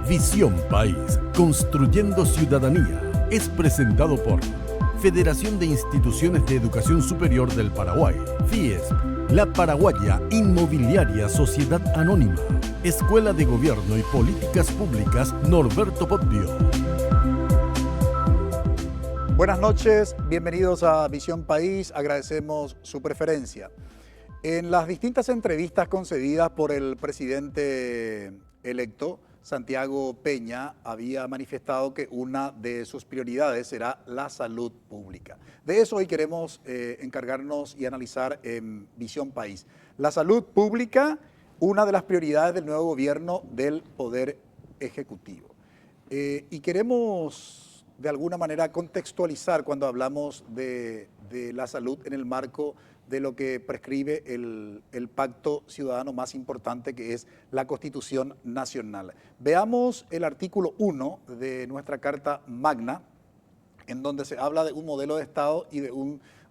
Visión País, construyendo ciudadanía, es presentado por Federación de Instituciones de Educación Superior del Paraguay, FIESP, La Paraguaya Inmobiliaria Sociedad Anónima, Escuela de Gobierno y Políticas Públicas Norberto Bobbio. Buenas noches, bienvenidos a Visión País, agradecemos su preferencia. En las distintas entrevistas concedidas por el presidente electo, Santiago Peña, había manifestado que una de sus prioridades será la salud pública. De eso hoy queremos encargarnos y analizar en Visión País. La salud pública, una de las prioridades del nuevo gobierno del Poder Ejecutivo. Y queremos de alguna manera contextualizar cuando hablamos de la salud en el marco de lo que prescribe el pacto ciudadano más importante, que es la Constitución Nacional. Veamos el artículo 1 de nuestra Carta Magna, en donde se habla de un modelo de Estado y de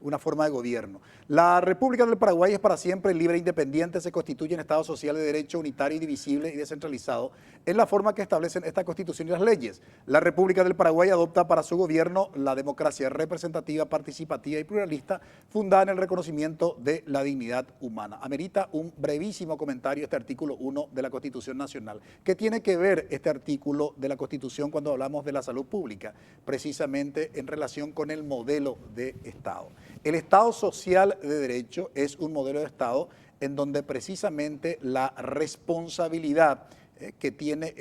una forma de gobierno. La República del Paraguay es para siempre libre e independiente, se constituye en Estado social de derecho, unitario, indivisible y descentralizado, en la forma que establecen esta Constitución y las leyes. La República del Paraguay adopta para su gobierno la democracia representativa, participativa y pluralista, fundada en el reconocimiento de la dignidad humana. Amerita un brevísimo comentario este artículo 1 de la Constitución Nacional. ¿Qué tiene que ver este artículo de la Constitución cuando hablamos de la salud pública? Precisamente en relación con el modelo de Estado. El Estado social de derecho es un modelo de Estado en donde precisamente la responsabilidad que tiene,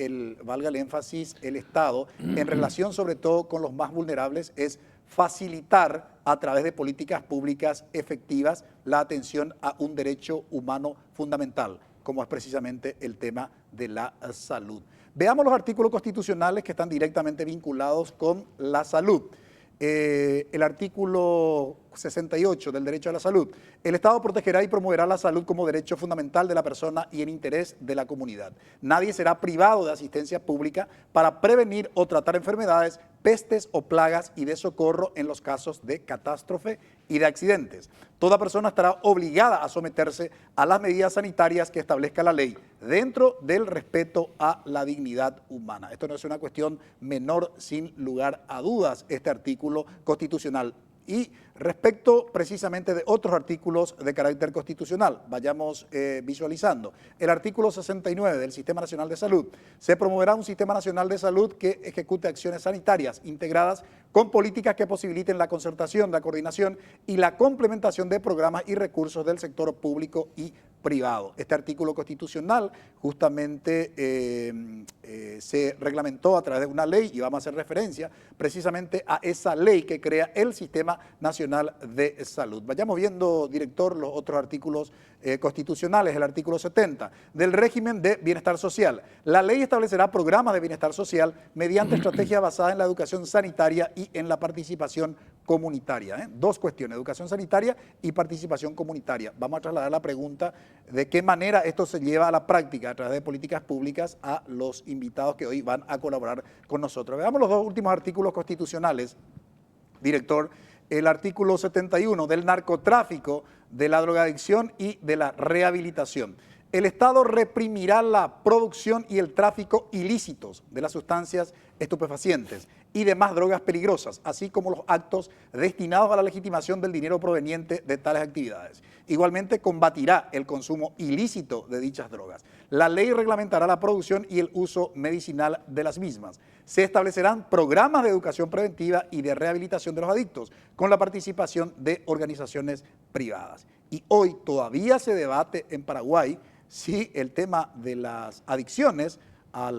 valga el énfasis, el Estado en relación sobre todo con los más vulnerables es facilitar a través de políticas públicas efectivas la atención a un derecho humano fundamental, como es precisamente el tema de la salud. Veamos los artículos constitucionales que están directamente vinculados con la salud. El artículo 68 del derecho a la salud. El Estado protegerá y promoverá la salud como derecho fundamental de la persona y en interés de la comunidad. Nadie será privado de asistencia pública para prevenir o tratar enfermedades, pestes o plagas y de socorro en los casos de catástrofe y de accidentes. Toda persona estará obligada a someterse a las medidas sanitarias que establezca la ley, dentro del respeto a la dignidad humana. Esto no es una cuestión menor, sin lugar a dudas, este artículo constitucional. Y respecto precisamente de otros artículos de carácter constitucional, vayamos visualizando. El artículo 69 del Sistema Nacional de Salud. Se promoverá un Sistema Nacional de Salud que ejecute acciones sanitarias integradas con políticas que posibiliten la concertación, la coordinación y la complementación de programas y recursos del sector público y privado. Este artículo constitucional justamente se reglamentó a través de una ley y vamos a hacer referencia precisamente a esa ley que crea el Sistema Nacional de Salud. Vayamos viendo, director, los otros artículos constitucionales. El artículo 70 del régimen de bienestar social. La ley establecerá programas de bienestar social mediante estrategias basadas en la educación sanitaria y en la participación comunitaria. Dos cuestiones, educación sanitaria y participación comunitaria. Vamos a trasladar la pregunta de qué manera esto se lleva a la práctica a través de políticas públicas a los invitados que hoy van a colaborar con nosotros. Veamos los dos últimos artículos constitucionales, director. El artículo 71 del narcotráfico, de la drogadicción y de la rehabilitación. El Estado reprimirá la producción y el tráfico ilícitos de las sustancias estupefacientes y demás drogas peligrosas, así como los actos destinados a la legitimación del dinero proveniente de tales actividades. Igualmente combatirá el consumo ilícito de dichas drogas. La ley reglamentará la producción y el uso medicinal de las mismas. Se establecerán programas de educación preventiva y de rehabilitación de los adictos, con la participación de organizaciones privadas. Y hoy todavía se debate en Paraguay si el tema de las adicciones a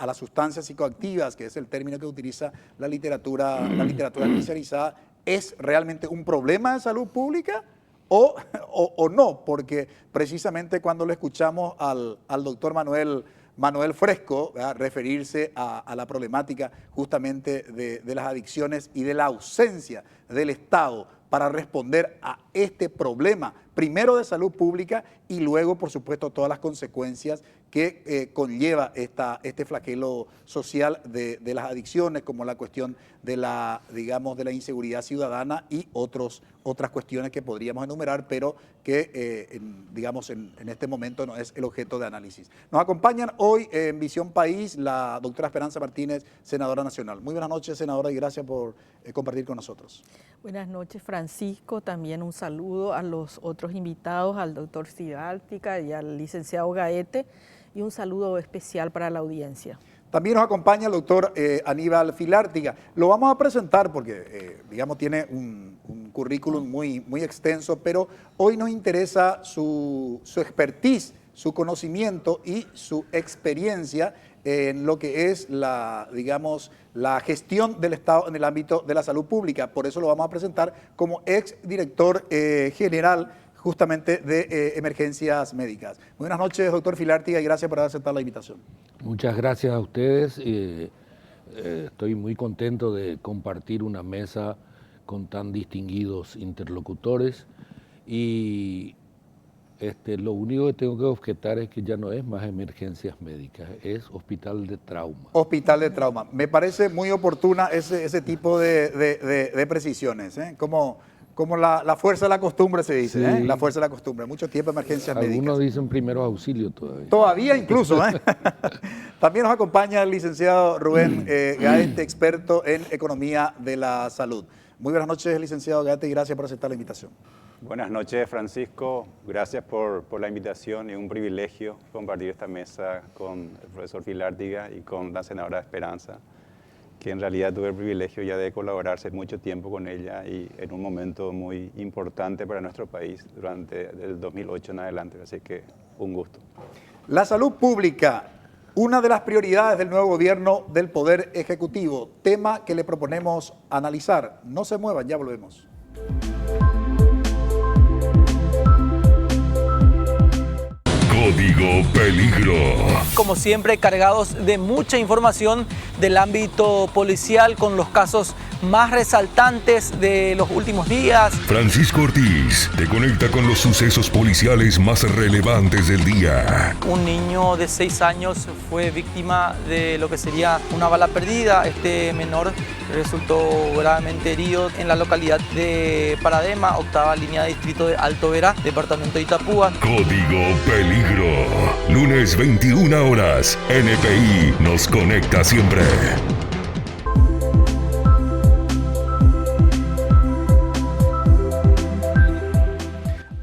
las sustancias psicoactivas, que es el término que utiliza la literatura especializada, es realmente un problema de salud pública o no, porque precisamente cuando le escuchamos al doctor Manuel Fresco, ¿verdad?, referirse a la problemática justamente de las adicciones y de la ausencia del Estado para responder a este problema primero de salud pública y luego, por supuesto, todas las consecuencias que conlleva este flagelo social de las adicciones, como la cuestión de la, digamos, de la inseguridad ciudadana y otras cuestiones que podríamos enumerar, pero que, digamos, en este momento no es el objeto de análisis. Nos acompañan hoy en Visión País la doctora Esperanza Martínez, senadora nacional. Muy buenas noches, senadora, y gracias por compartir con nosotros. Buenas noches, Francisco. También un saludo a los otros invitados, al doctor Sidáltica y al licenciado Gaete, y un saludo especial para la audiencia. También nos acompaña el doctor Aníbal Filártiga. Lo vamos a presentar porque, digamos, tiene un currículum muy extenso, pero hoy nos interesa su expertise, su conocimiento y su experiencia en lo que es la gestión del Estado en el ámbito de la salud pública. Por eso lo vamos a presentar como exdirector general justamente de emergencias médicas. Muy buenas noches, doctor Filártiga, y gracias por haber aceptado la invitación. Muchas gracias a ustedes. Estoy muy contento de compartir una mesa con tan distinguidos interlocutores y lo único que tengo que objetar es que ya no es más emergencias médicas, es hospital de trauma. Hospital de trauma. Me parece muy oportuna ese tipo de precisiones, ¿eh? Como la fuerza de la costumbre se dice, sí. La fuerza de la costumbre. Mucho tiempo emergencias médicas. Algunos dicen primeros auxilios todavía. Todavía incluso, ¿eh? También nos acompaña el licenciado Rubén Gaete, experto en economía de la salud. Muy buenas noches, licenciado Gaete, y gracias por aceptar la invitación. Buenas noches, Francisco. Gracias por la invitación y un privilegio compartir esta mesa con el profesor Filártiga y con la senadora Esperanza, que en realidad tuve el privilegio ya de colaborar hace mucho tiempo con ella y en un momento muy importante para nuestro país durante el 2008 en adelante, así que un gusto. La salud pública, una de las prioridades del nuevo gobierno del Poder Ejecutivo, tema que le proponemos analizar. No se muevan, ya volvemos. Código Peligro. Como siempre, cargados de mucha información del ámbito policial con los casos más resaltantes de los últimos días. Francisco Ortiz te conecta con los sucesos policiales más relevantes del día. Un niño de 6 años fue víctima de lo que sería una bala perdida. Este menor resultó gravemente herido en la localidad de Paradema, octava línea de distrito de Alto Vera, departamento de Itapúa. Código Peligro. Lunes 21 horas. NPI nos conecta siempre.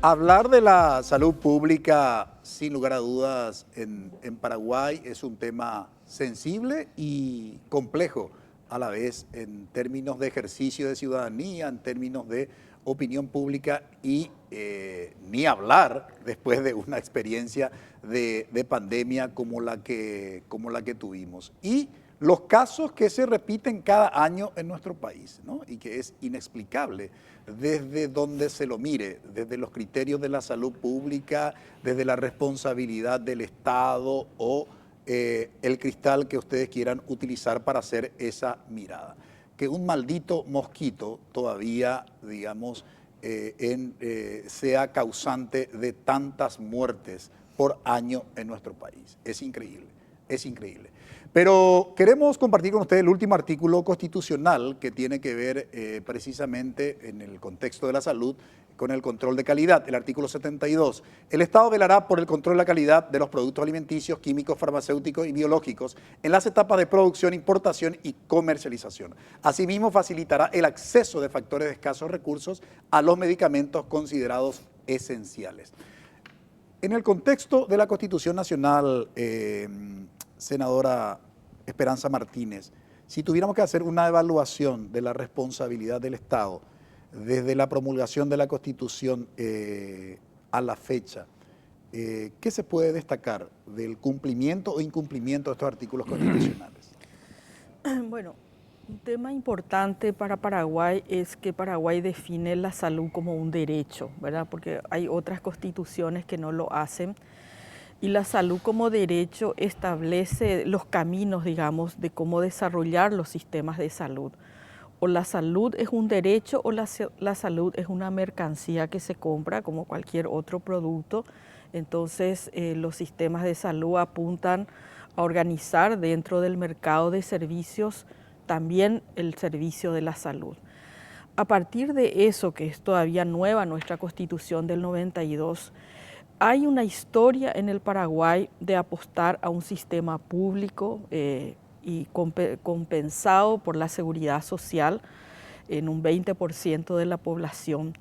Hablar de la salud pública, sin lugar a dudas, en Paraguay es un tema sensible y complejo a la vez en términos de ejercicio de ciudadanía, en términos de opinión pública y ni hablar después de una experiencia de pandemia como la que tuvimos. Y los casos que se repiten cada año en nuestro país, ¿no? Y que es inexplicable desde donde se lo mire, desde los criterios de la salud pública, desde la responsabilidad del Estado o el cristal que ustedes quieran utilizar para hacer esa mirada. Que un maldito mosquito todavía, digamos, sea causante de tantas muertes por año en nuestro país. Es increíble, es increíble. Pero queremos compartir con ustedes el último artículo constitucional que tiene que ver precisamente en el contexto de la salud con el control de calidad, el artículo 72. El Estado velará por el control de la calidad de los productos alimenticios, químicos, farmacéuticos y biológicos en las etapas de producción, importación y comercialización. Asimismo, facilitará el acceso de factores de escasos recursos a los medicamentos considerados esenciales. En el contexto de la Constitución Nacional, senadora Esperanza Martínez, si tuviéramos que hacer una evaluación de la responsabilidad del Estado desde la promulgación de la Constitución a la fecha, ¿qué se puede destacar del cumplimiento o incumplimiento de estos artículos constitucionales? Bueno, un tema importante para Paraguay es que Paraguay define la salud como un derecho, ¿verdad? Porque hay otras constituciones que no lo hacen. Y la salud como derecho establece los caminos, digamos, de cómo desarrollar los sistemas de salud. o la salud es un derecho o la salud es una mercancía que se compra como cualquier otro producto. Entonces, los sistemas de salud apuntan a organizar dentro del mercado de servicios también el servicio de la salud. A partir de eso, que es todavía nueva nuestra Constitución del 92, hay una historia en el Paraguay de apostar a un sistema público y compensado por la seguridad social en un 20% de la población.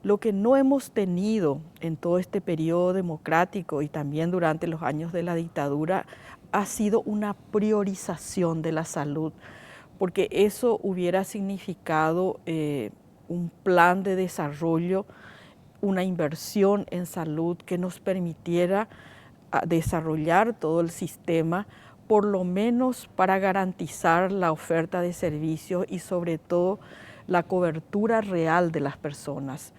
Lo que no hemos tenido en todo este periodo democrático y también durante los años de la dictadura ha sido una priorización de la salud, porque eso hubiera significado un plan de desarrollo, una inversión en salud que nos permitiera desarrollar todo el sistema, por lo menos para garantizar la oferta de servicios y sobre todo la cobertura real de las personas.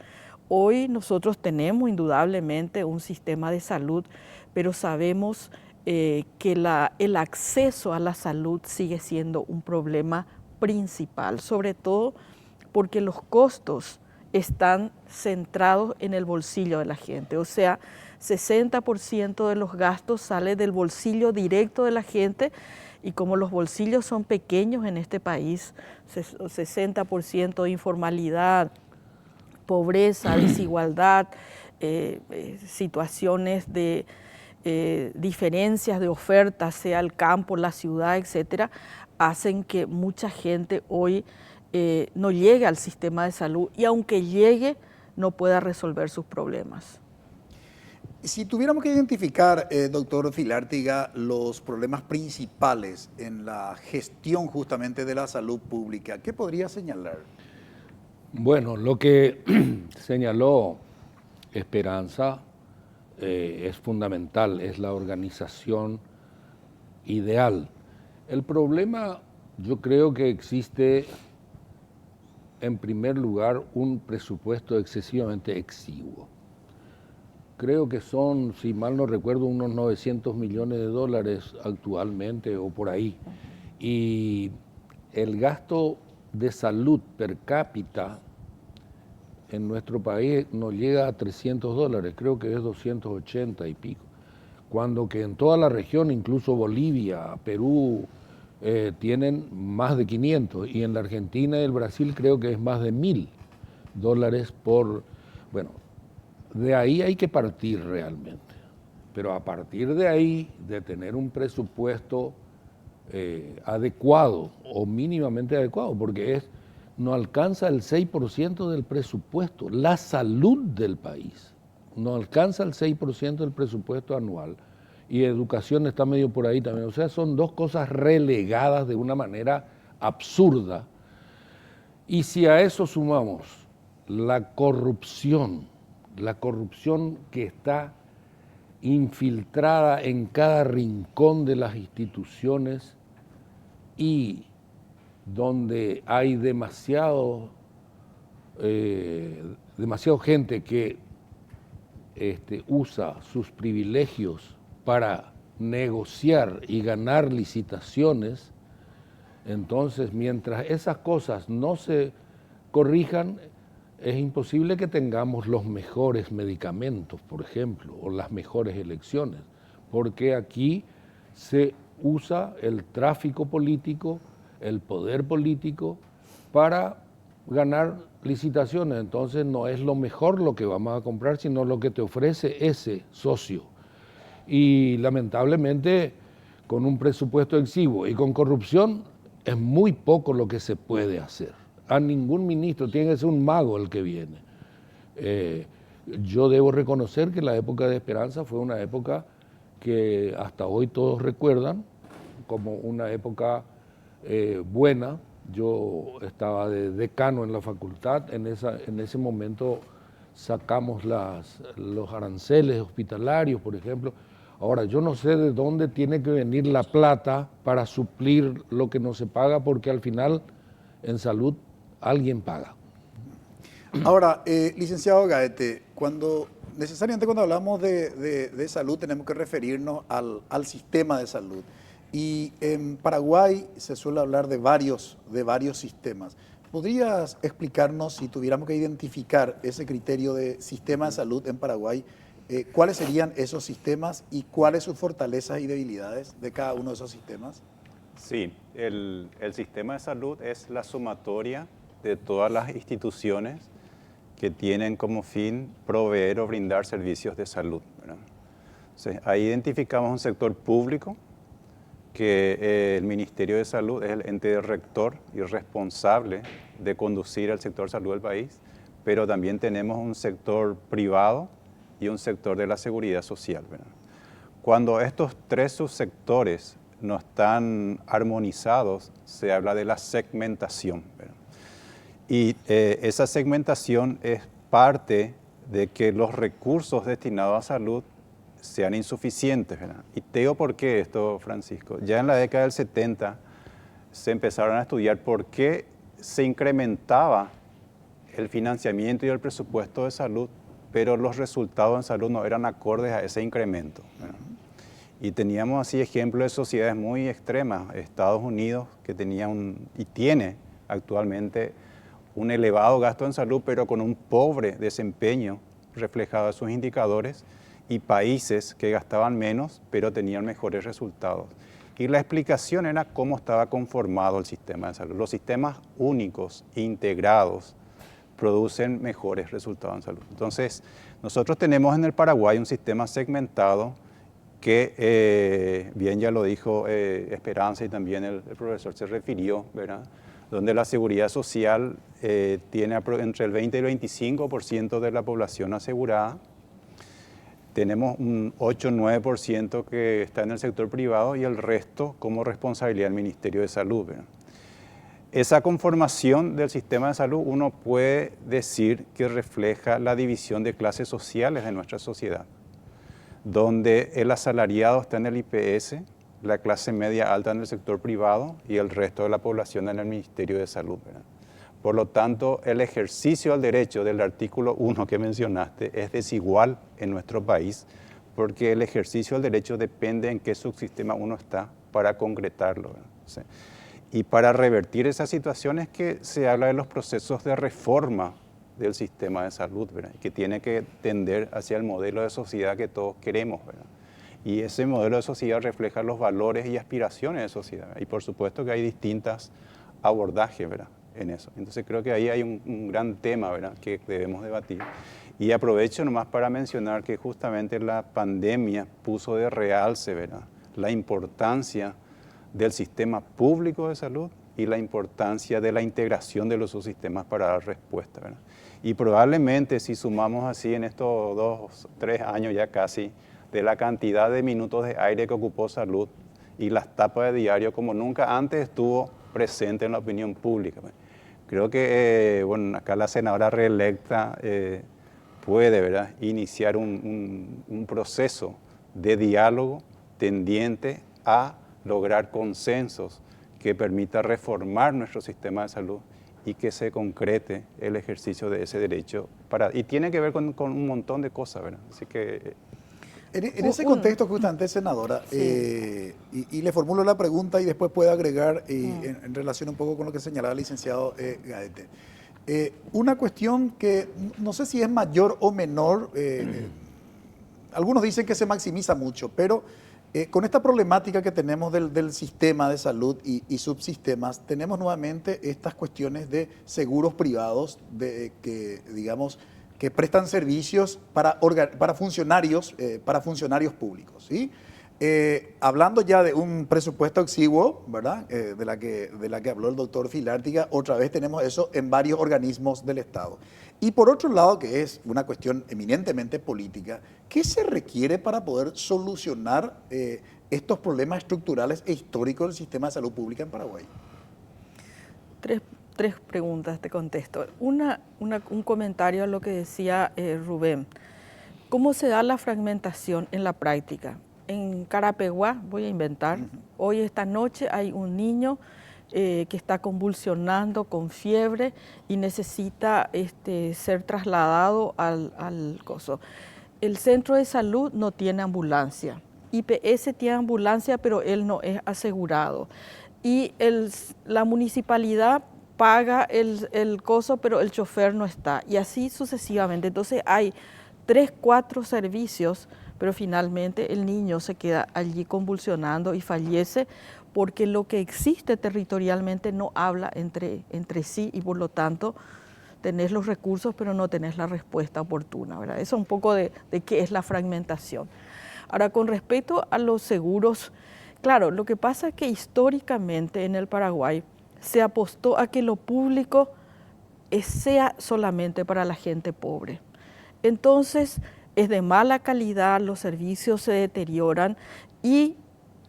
Hoy nosotros tenemos indudablemente un sistema de salud, pero sabemos que el acceso a la salud sigue siendo un problema principal, sobre todo porque los costos están centrados en el bolsillo de la gente. O sea, 60% de los gastos sale del bolsillo directo de la gente y como los bolsillos son pequeños en este país, 60% de informalidad, pobreza, desigualdad, situaciones de diferencias de oferta, sea el campo, la ciudad, etcétera, hacen que mucha gente hoy no llegue al sistema de salud y aunque llegue, no pueda resolver sus problemas. Si tuviéramos que identificar, doctor Filártiga, los problemas principales en la gestión justamente de la salud pública, ¿qué podría señalar? Bueno, lo que señaló Esperanza es fundamental, es la organización ideal. El problema, yo creo que existe, en primer lugar, un presupuesto excesivamente exiguo. Creo que son, si mal no recuerdo, unos 900 millones de dólares actualmente o por ahí. Y el gasto de salud per cápita en nuestro país no llega a 300 dólares, creo que es 280 y pico. Cuando que en toda la región, incluso Bolivia, Perú, tienen más de 500. Y en la Argentina y el Brasil creo que es más de 1.000 dólares por... Bueno, de ahí hay que partir realmente, pero a partir de ahí, de tener un presupuesto adecuado o mínimamente adecuado, porque no alcanza el 6% del presupuesto, la salud del país, no alcanza el 6% del presupuesto anual y educación está medio por ahí también, o sea, son dos cosas relegadas de una manera absurda y si a eso sumamos la corrupción que está infiltrada en cada rincón de las instituciones y donde hay demasiado gente que usa sus privilegios para negociar y ganar licitaciones, entonces mientras esas cosas no se corrijan, es imposible que tengamos los mejores medicamentos, por ejemplo, o las mejores elecciones, porque aquí se usa el tráfico político, el poder político, para ganar licitaciones. Entonces no es lo mejor lo que vamos a comprar, sino lo que te ofrece ese socio. Y lamentablemente, con un presupuesto exiguo y con corrupción, es muy poco lo que se puede hacer. A ningún ministro, tiene que ser un mago el que viene. Yo debo reconocer que la época de Esperanza fue una época que hasta hoy todos recuerdan como una época buena. Yo estaba de decano en la facultad, en ese momento sacamos los aranceles hospitalarios, por ejemplo. Ahora, yo no sé de dónde tiene que venir la plata para suplir lo que no se paga, porque al final en salud alguien paga. Ahora, licenciado Gaete, necesariamente cuando hablamos de salud tenemos que referirnos al sistema de salud. Y en Paraguay se suele hablar de varios sistemas. ¿Podrías explicarnos, si tuviéramos que identificar ese criterio de sistema de salud en Paraguay, cuáles serían esos sistemas y cuáles sus fortalezas y debilidades de cada uno de esos sistemas? Sí, el sistema de salud es la sumatoria de todas las instituciones que tienen como fin proveer o brindar servicios de salud, ¿verdad? Entonces, ahí identificamos un sector público, que el Ministerio de Salud es el ente rector y responsable de conducir el sector salud del país, pero también tenemos un sector privado y un sector de la seguridad social, ¿verdad? Cuando estos tres subsectores no están armonizados, se habla de la segmentación, ¿verdad? Y esa segmentación es parte de que los recursos destinados a salud sean insuficientes, ¿verdad? Y te digo por qué esto, Francisco. Ya en la década del 70 se empezaron a estudiar por qué se incrementaba el financiamiento y el presupuesto de salud, pero los resultados en salud no eran acordes a ese incremento, ¿verdad? Y teníamos así ejemplos de sociedades muy extremas. Estados Unidos, que tenía y tiene actualmente un elevado gasto en salud, pero con un pobre desempeño reflejado en sus indicadores, y países que gastaban menos, pero tenían mejores resultados. Y la explicación era cómo estaba conformado el sistema de salud. Los sistemas únicos, integrados, producen mejores resultados en salud. Entonces, nosotros tenemos en el Paraguay un sistema segmentado que, bien ya lo dijo Esperanza y también el profesor se refirió, ¿verdad? Donde la seguridad social tiene entre el 20 y el 25% de la población asegurada. Tenemos un 8-9% que está en el sector privado y el resto como responsabilidad del Ministerio de Salud, ¿verdad? Esa conformación del sistema de salud uno puede decir que refleja la división de clases sociales de nuestra sociedad, donde el asalariado está en el IPS, la clase media alta en el sector privado y el resto de la población en el Ministerio de Salud, ¿verdad? Por lo tanto, el ejercicio al derecho del artículo 1 que mencionaste es desigual en nuestro país, porque el ejercicio del derecho depende en qué subsistema uno está para concretarlo, ¿verdad? Sí. Y para revertir esas situaciones que se habla de los procesos de reforma del sistema de salud, ¿verdad? Que tiene que tender hacia el modelo de sociedad que todos queremos, ¿verdad? Y ese modelo de sociedad refleja los valores y aspiraciones de sociedad. Y por supuesto que hay distintos abordajes, ¿verdad? En eso. Entonces creo que ahí hay un gran tema, ¿verdad? Que debemos debatir. Y aprovecho nomás para mencionar que justamente la pandemia puso de realce, ¿verdad? La importancia del sistema público de salud y la importancia de la integración de los subsistemas para dar respuesta, ¿verdad? Y probablemente si sumamos así en estos 2-3 años ya casi, de la cantidad de minutos de aire que ocupó salud y las tapas de diario como nunca antes estuvo presente en la opinión pública. Creo que, bueno, acá la senadora reelecta puede, ¿verdad?, iniciar un proceso de diálogo tendiente a lograr consensos que permita reformar nuestro sistema de salud y que se concrete el ejercicio de ese derecho. Y tiene que ver con un montón de cosas, ¿verdad? Así que... En ese contexto, justamente, senadora, sí. y le formulo la pregunta y después puede agregar en relación un poco con lo que señalaba el licenciado Gaete. Una cuestión que no sé si es mayor o menor, algunos dicen que se maximiza mucho, pero con esta problemática que tenemos del sistema de salud y subsistemas, tenemos nuevamente estas cuestiones de seguros privados que, digamos, que prestan servicios para funcionarios públicos, ¿sí? Hablando ya de un presupuesto exiguo, ¿verdad? De la que habló el doctor Filártiga, otra vez tenemos eso en varios organismos del Estado. Y por otro lado, que es una cuestión eminentemente política, ¿qué se requiere para poder solucionar estos problemas estructurales e históricos del sistema de salud pública en Paraguay? Tres preguntas te contesto. Un comentario a lo que decía Rubén. ¿Cómo se da la fragmentación en la práctica? En Carapeguá, voy a inventar, hoy esta noche hay un niño que está convulsionando con fiebre y necesita ser trasladado al coso. El centro de salud no tiene ambulancia. IPS tiene ambulancia, pero él no es asegurado. Y la municipalidad paga el coso, pero el chofer no está, y así sucesivamente. Entonces hay 3, 4 servicios, pero finalmente el niño se queda allí convulsionando y fallece porque lo que existe territorialmente no habla entre sí, y por lo tanto tenés los recursos pero no tenés la respuesta oportuna, ¿verdad? Eso es un poco de qué es la fragmentación. Ahora, con respecto a los seguros, claro, lo que pasa es que históricamente en el Paraguay se apostó a que lo público sea solamente para la gente pobre. Entonces es de mala calidad, los servicios se deterioran, y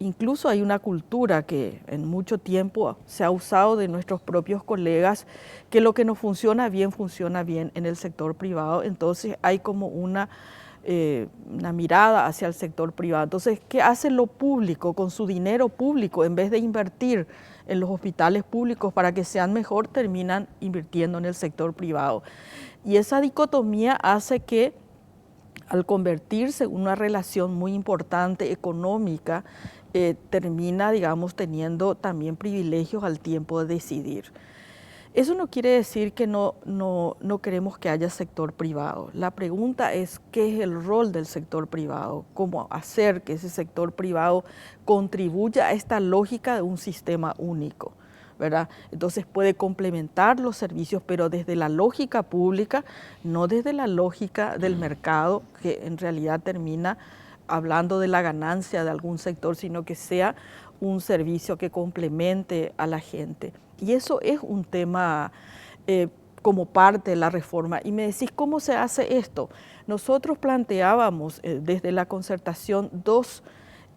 incluso hay una cultura que en mucho tiempo se ha usado de nuestros propios colegas, que lo que no funciona bien en el sector privado. Entonces hay como una mirada hacia el sector privado. Entonces, ¿qué hace lo público con su dinero público? En vez de invertir en los hospitales públicos para que sean mejor, terminan invirtiendo en el sector privado. Y esa dicotomía hace que, al convertirse en una relación muy importante económica, termina, digamos, teniendo también privilegios al tiempo de decidir. Eso no quiere decir que no queremos que haya sector privado. La pregunta es qué es el rol del sector privado, cómo hacer que ese sector privado contribuya a esta lógica de un sistema único, ¿verdad? Entonces puede complementar los servicios, pero desde la lógica pública, no desde la lógica del mercado, que en realidad termina hablando de la ganancia de algún sector, sino que sea un servicio que complemente a la gente. Y eso es un tema como parte de la reforma. Y me decís, ¿cómo se hace esto? Nosotros planteábamos desde la concertación 2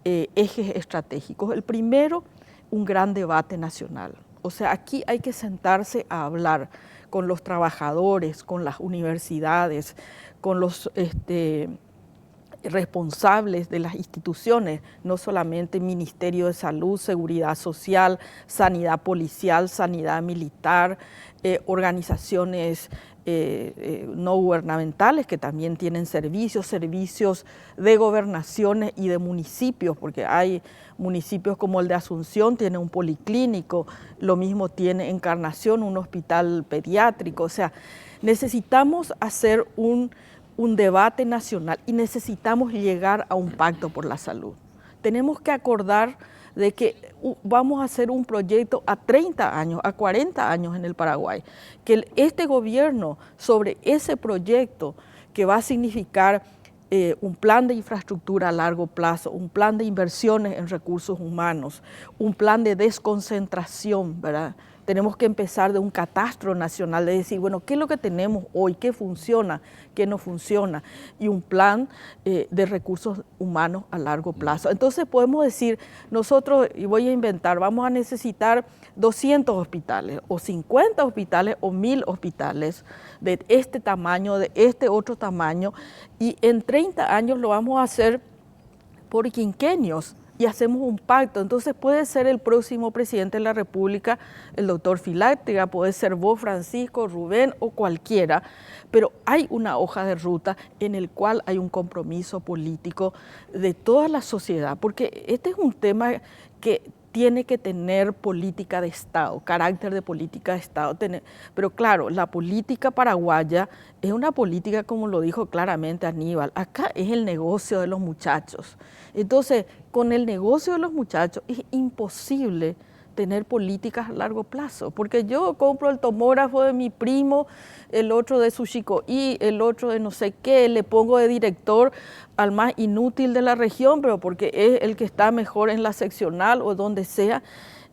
ejes estratégicos. El primero, un gran debate nacional. O sea, aquí hay que sentarse a hablar con los trabajadores, con las universidades, con los responsables de las instituciones, no solamente Ministerio de Salud, Seguridad Social, Sanidad Policial, Sanidad Militar, organizaciones no gubernamentales que también tienen servicios de gobernaciones y de municipios, porque hay municipios como el de Asunción, tiene un policlínico, lo mismo tiene Encarnación, un hospital pediátrico. O sea, necesitamos hacer un debate nacional y necesitamos llegar a un pacto por la salud. Tenemos que acordar de que vamos a hacer un proyecto a 30 años, a 40 años en el Paraguay, que este gobierno sobre ese proyecto, que va a significar un plan de infraestructura a largo plazo, un plan de inversiones en recursos humanos, un plan de desconcentración, ¿verdad? Tenemos que empezar de un catastro nacional, de decir, bueno, ¿qué es lo que tenemos hoy? ¿Qué funciona? ¿Qué no funciona? Y un plan de recursos humanos a largo plazo. Entonces podemos decir, nosotros, y voy a inventar, vamos a necesitar 200 hospitales, o 50 hospitales, o 1000 hospitales de este tamaño, de este otro tamaño, y en 30 años lo vamos a hacer por quinquenios, y hacemos un pacto. Entonces puede ser el próximo presidente de la República, el doctor Filártiga, puede ser vos, Francisco, Rubén o cualquiera, pero hay una hoja de ruta en el cual hay un compromiso político de toda la sociedad, porque este es un tema que tiene que tener política de Estado, carácter de política de Estado. Pero claro, la política paraguaya es una política, como lo dijo claramente Aníbal, acá es el negocio de los muchachos. Entonces, con el negocio de los muchachos es imposible tener políticas a largo plazo, porque yo compro el tomógrafo de mi primo, el otro de su chicoí, el otro de no sé qué, le pongo de director al más inútil de la región, pero porque es el que está mejor en la seccional o donde sea.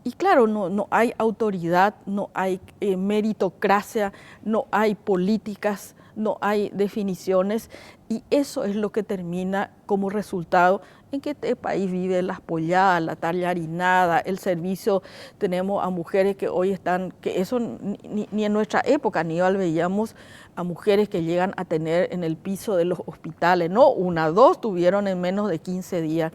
Y claro, no hay autoridad, no hay meritocracia, no hay políticas, no hay definiciones, y eso es lo que termina como resultado en que este país vive las polladas, la tallarinada, el servicio. Tenemos a mujeres que hoy están, que eso ni en nuestra época, Aníbal, veíamos a mujeres que llegan a tener en el piso de los hospitales, no una, 2 tuvieron en menos de 15 días.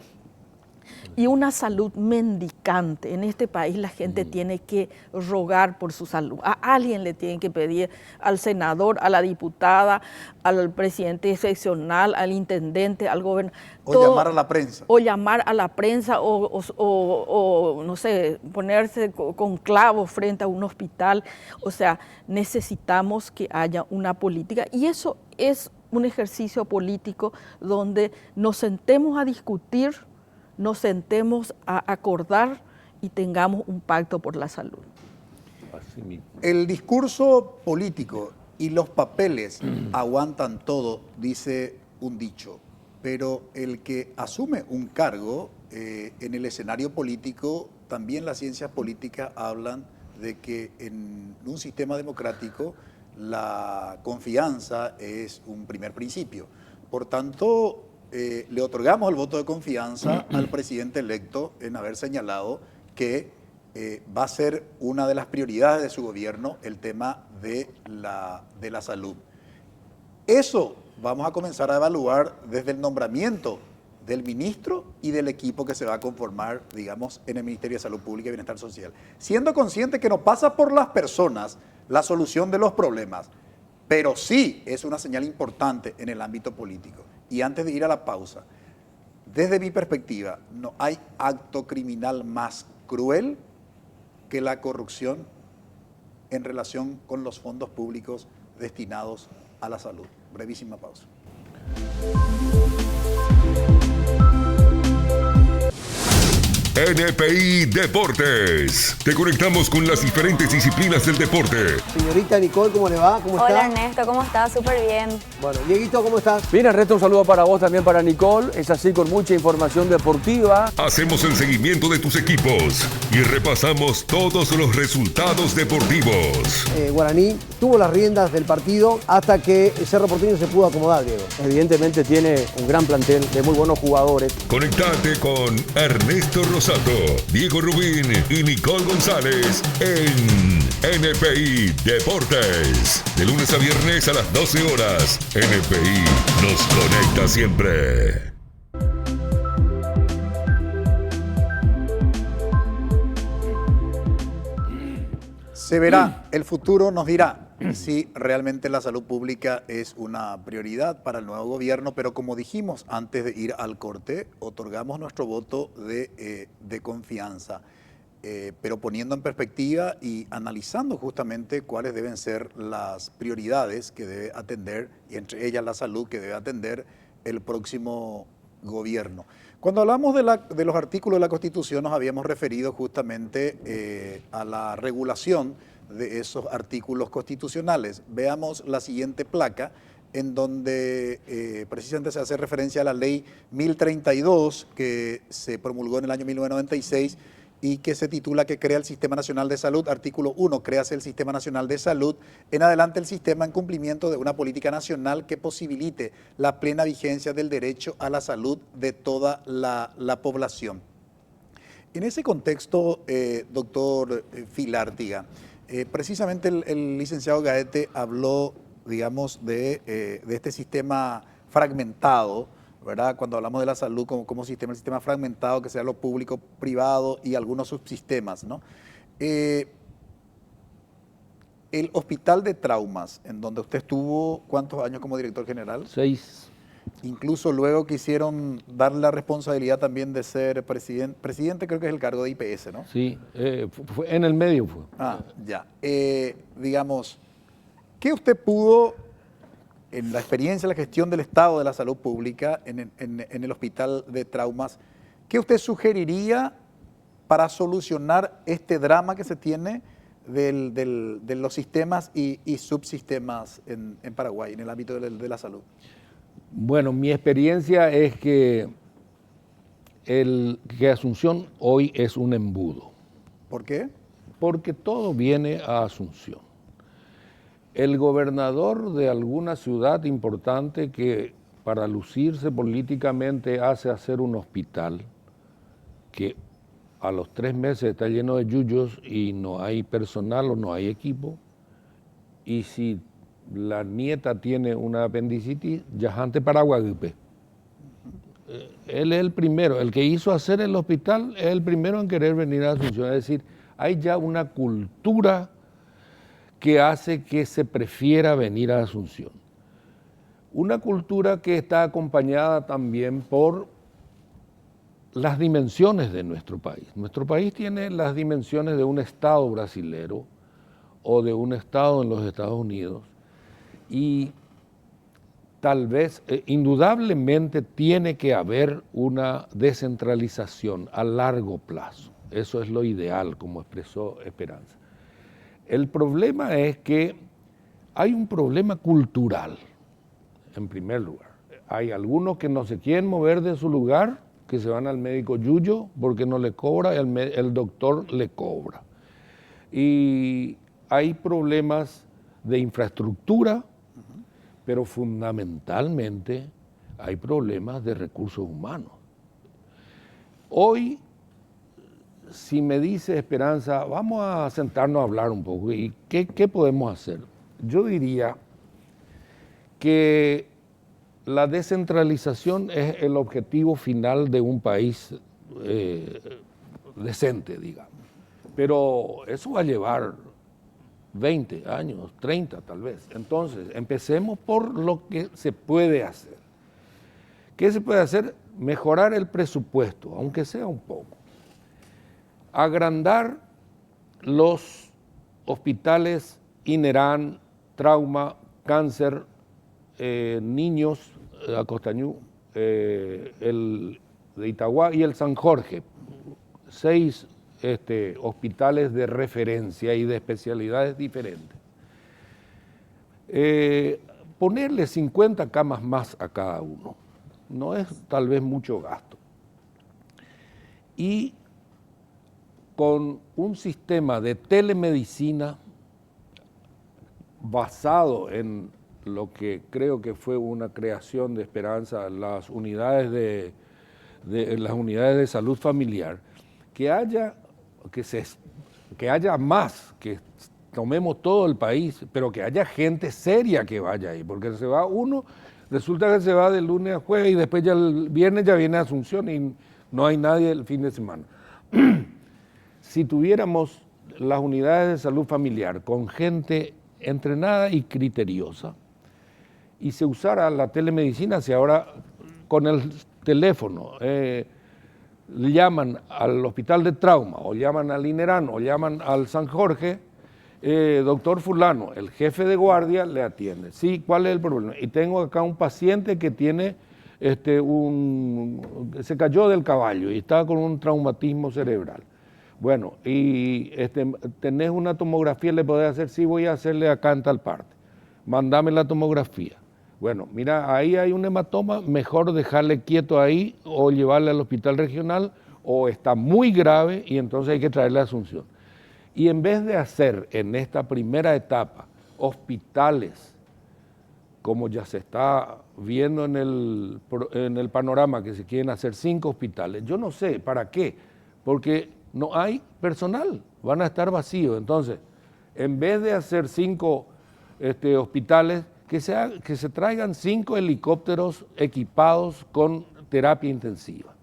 y una salud mendicante. En este país la gente tiene que rogar por su salud. A alguien le tienen que pedir, al senador, a la diputada, al presidente seccional, al intendente, al gobernador. O llamar a la prensa. O llamar a la prensa o no sé, ponerse con clavos frente a un hospital. O sea, necesitamos que haya una política y eso es un ejercicio político donde nos sentemos a discutir, nos sentemos a acordar y tengamos un pacto por la salud. Así mismo. El discurso político y los papeles aguantan todo, dice un dicho, pero el que asume un cargo en el escenario político, también las ciencias políticas hablan de que en un sistema democrático la confianza es un primer principio. Por tanto, le otorgamos el voto de confianza al presidente electo en haber señalado que va a ser una de las prioridades de su gobierno el tema de la salud. Eso vamos a comenzar a evaluar desde el nombramiento del ministro y del equipo que se va a conformar, digamos, en el Ministerio de Salud Pública y Bienestar Social. Siendo consciente que no pasa por las personas la solución de los problemas, pero sí es una señal importante en el ámbito político. Y antes de ir a la pausa, desde mi perspectiva, no hay acto criminal más cruel que la corrupción en relación con los fondos públicos destinados a la salud. Brevísima pausa. NPI Deportes. Te conectamos con las diferentes disciplinas del deporte. Señorita Nicole, ¿cómo le va? ¿Cómo está? Hola Ernesto, ¿cómo estás? Súper bien. Bueno, Dieguito, ¿cómo estás? Bien, Ernesto, un saludo para vos, también para Nicole. Es así, con mucha información deportiva. Hacemos el seguimiento de tus equipos y repasamos todos los resultados deportivos. Guaraní tuvo las riendas del partido hasta que Cerro Porteño se pudo acomodar, Diego. Evidentemente tiene un gran plantel de muy buenos jugadores. Conectate con Ernesto Rosato, Diego Rubín y Nicole González en NPI Deportes. De lunes a viernes a las 12 horas. NPI nos conecta siempre. Se verá, el futuro nos dirá si realmente la salud pública es una prioridad para el nuevo gobierno, pero como dijimos antes de ir al corte, otorgamos nuestro voto de confianza, pero poniendo en perspectiva y analizando justamente cuáles deben ser las prioridades que debe atender, y entre ellas la salud que debe atender el próximo gobierno. Cuando hablamos de los artículos de la Constitución nos habíamos referido justamente a la regulación de esos artículos constitucionales. Veamos la siguiente placa en donde precisamente se hace referencia a la ley 1032 que se promulgó en el año 1996 y que se titula que crea el Sistema Nacional de Salud. Artículo 1, créase el Sistema Nacional de Salud. En adelante el sistema en cumplimiento de una política nacional que posibilite la plena vigencia del derecho a la salud de toda la población. En ese contexto, doctor Filártiga, precisamente el licenciado Gaete habló, digamos, de este sistema fragmentado, ¿verdad? Cuando hablamos de la salud como sistema, el sistema fragmentado, que sea lo público, privado y algunos subsistemas, ¿no? El hospital de traumas, en donde usted estuvo, ¿cuántos años como director general? 6. Incluso luego quisieron darle la responsabilidad también de ser presidente, creo que es el cargo de IPS, ¿no? Sí, fue en el medio fue. Ah, ya. Digamos, ¿qué usted pudo, en la experiencia, la gestión del Estado de la salud pública, en el hospital de traumas, qué usted sugeriría para solucionar este drama que se tiene de los sistemas y subsistemas en Paraguay, en el ámbito de la salud? Bueno, mi experiencia es que Asunción hoy es un embudo. ¿Por qué? Porque todo viene a Asunción. El gobernador de alguna ciudad importante que para lucirse políticamente hace hacer un hospital que a los 3 meses está lleno de yuyos y no hay personal o no hay equipo, y si la nieta tiene una apendicitis, ya ante Paraguay. él es el primero, el que hizo hacer el hospital es el primero en querer venir a Asunción. Es decir, hay ya una cultura que hace que se prefiera venir a Asunción. Una cultura que está acompañada también por las dimensiones de nuestro país. Nuestro país tiene las dimensiones de un estado brasilero o de un estado en los Estados Unidos y tal vez, indudablemente tiene que haber una descentralización a largo plazo. Eso es lo ideal, como expresó Esperanza. El problema es que hay un problema cultural, en primer lugar. Hay algunos que no se quieren mover de su lugar, que se van al médico yuyo porque no le cobra, el doctor le cobra. Y hay problemas de infraestructura, pero fundamentalmente hay problemas de recursos humanos. Hoy, si me dice Esperanza, vamos a sentarnos a hablar un poco, ¿y qué podemos hacer? Yo diría que la descentralización es el objetivo final de un país decente, digamos. Pero eso va a llevar 20 años, 30 tal vez. Entonces, empecemos por lo que se puede hacer. ¿Qué se puede hacer? Mejorar el presupuesto, aunque sea un poco. Agrandar los hospitales INERAN, trauma, cáncer, niños, Acostañú, el de Itagua y el San Jorge. 6 hospitales de referencia y de especialidades diferentes. Ponerle 50 camas más a cada uno. No es tal vez mucho gasto. Y con un sistema de telemedicina basado en lo que creo que fue una creación de Esperanza, las unidades de salud familiar, que haya más, que tomemos todo el país, pero que haya gente seria que vaya ahí, porque se va uno, resulta que se va de lunes a jueves y después ya el viernes ya viene a Asunción y no hay nadie el fin de semana. Si tuviéramos las unidades de salud familiar con gente entrenada y criteriosa y se usara la telemedicina, si ahora con el teléfono le llaman al hospital de trauma o llaman al INERAN o llaman al San Jorge, doctor fulano, el jefe de guardia le atiende. Sí, ¿cuál es el problema? Y tengo acá un paciente que tiene se cayó del caballo y está con un traumatismo cerebral. Bueno, y tenés una tomografía, le podés hacer, sí, voy a hacerle acá en tal parte. Mándame la tomografía. Bueno, mira, ahí hay un hematoma, mejor dejarle quieto ahí o llevarle al hospital regional, o está muy grave y entonces hay que traerle a Asunción. Y en vez de hacer en esta primera etapa hospitales, como ya se está viendo en el panorama, que se quieren hacer 5 hospitales, yo no sé para qué, porque no hay personal, van a estar vacíos. Entonces, en vez de hacer 5 hospitales, que se traigan 5 helicópteros equipados con terapia intensiva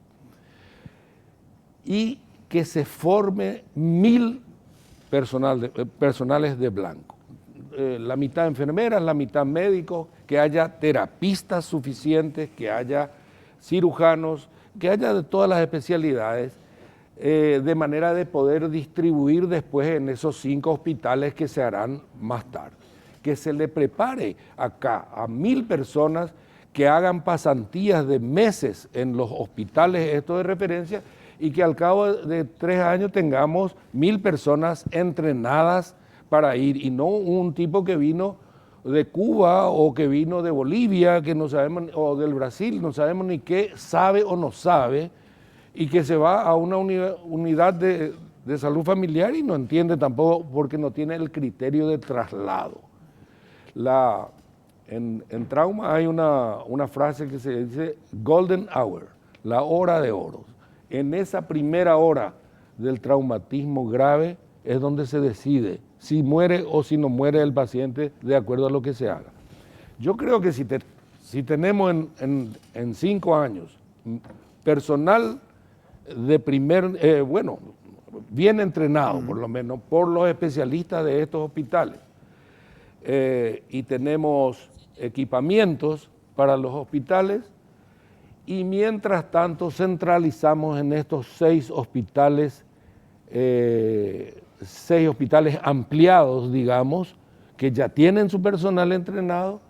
y que se forme 1000 personales de blanco. La mitad enfermeras, la mitad médicos, que haya terapistas suficientes, que haya cirujanos, que haya de todas las especialidades, de manera de poder distribuir después en esos 5 hospitales que se harán más tarde. Que se le prepare acá a 1000 personas que hagan pasantías de meses en los hospitales estos de referencia y que al cabo de 3 años tengamos 1000 personas entrenadas para ir, y no un tipo que vino de Cuba o que vino de Bolivia, que no sabemos, o del Brasil, no sabemos ni qué sabe o no sabe, y que se va a una unidad de salud familiar y no entiende tampoco porque no tiene el criterio de traslado. En trauma hay una frase que se dice golden hour, la hora de oro. En esa primera hora del traumatismo grave es donde se decide si muere o si no muere el paciente de acuerdo a lo que se haga. Yo creo que si tenemos en 5 años personal de bien entrenado, por lo menos, por los especialistas de estos hospitales. Y tenemos equipamientos para los hospitales, y mientras tanto centralizamos en estos 6 hospitales ampliados, digamos, que ya tienen su personal entrenado,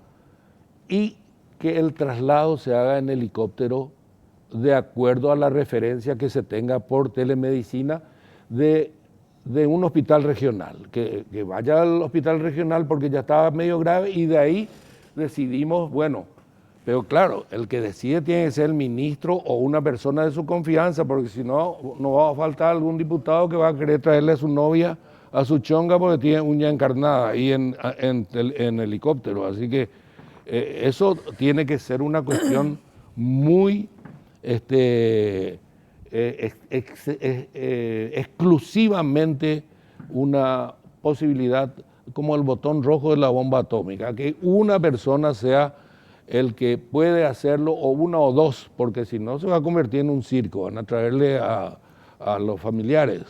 y que el traslado se haga en helicóptero de acuerdo a la referencia que se tenga por telemedicina de un hospital regional, que vaya al hospital regional porque ya estaba medio grave, y de ahí decidimos, pero claro, el que decide tiene que ser el ministro o una persona de su confianza, porque si no, no va a faltar algún diputado que va a querer traerle a su novia a su chonga porque tiene uña encarnada ahí en helicóptero. Así que eso tiene que ser una cuestión muy exclusivamente una posibilidad como el botón rojo de la bomba atómica, que una persona sea el que puede hacerlo, o una o dos, porque si no se va a convertir en un circo, van a traerle a los familiares.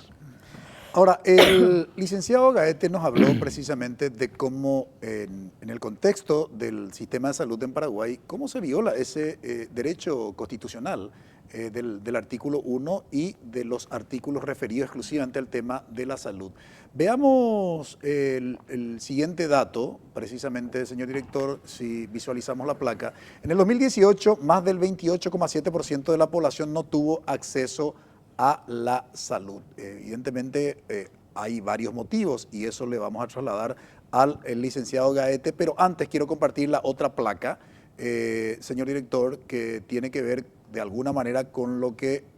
Ahora, el licenciado Gaete nos habló precisamente de cómo en el contexto del sistema de salud en Paraguay, cómo se viola ese derecho constitucional del artículo 1 y de los artículos referidos exclusivamente al tema de la salud. Veamos el siguiente dato, precisamente, señor director, si visualizamos la placa. En el 2018, más del 28,7% de la población no tuvo acceso a la salud. Evidentemente hay varios motivos y eso le vamos a trasladar al licenciado Gaete, pero antes quiero compartir la otra placa, señor director, que tiene que ver de alguna manera con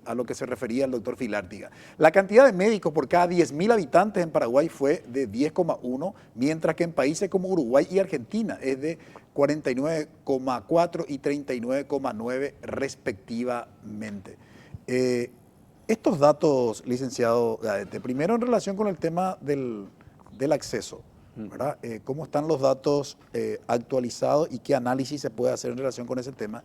a lo que se refería el doctor Filártiga. La cantidad de médicos por cada 10.000 habitantes en Paraguay fue de 10,1, mientras que en países como Uruguay y Argentina es de 49,4 y 39,9 respectivamente. Estos datos, licenciado Gaete, primero en relación con el tema del acceso, ¿verdad? ¿Cómo están los datos actualizados y qué análisis se puede hacer en relación con ese tema?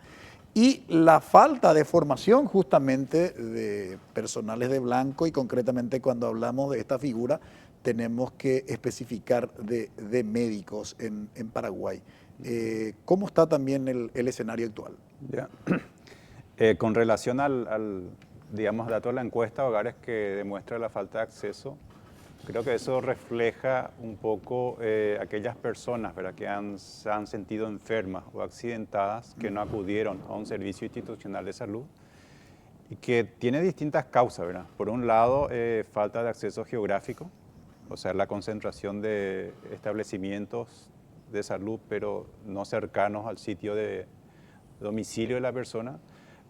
Y la falta de formación justamente de personales de blanco, y concretamente cuando hablamos de esta figura tenemos que especificar de médicos en Paraguay. ¿Cómo está también el escenario actual? Ya. Con relación al digamos, datos de la encuesta de hogares que demuestra la falta de acceso, creo que eso refleja un poco aquellas personas, ¿verdad?, que se han sentido enfermas o accidentadas, que no acudieron a un servicio institucional de salud y que tiene distintas causas, ¿verdad? Por un lado, falta de acceso geográfico, o sea, la concentración de establecimientos de salud, pero no cercanos al sitio de domicilio de la persona.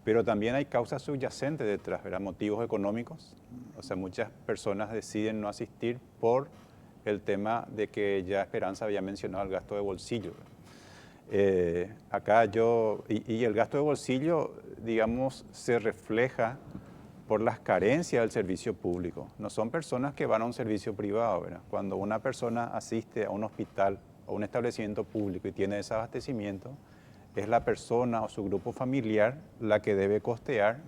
Pero también hay causas subyacentes detrás, ¿verdad? Motivos económicos. O sea, muchas personas deciden no asistir por el tema de que ya Esperanza había mencionado el gasto de bolsillo. Y el gasto de bolsillo, digamos, se refleja por las carencias del servicio público. No son personas que van a un servicio privado, ¿verdad? Cuando una persona asiste a un hospital o un establecimiento público y tiene desabastecimiento, es la persona o su grupo familiar la que debe costear,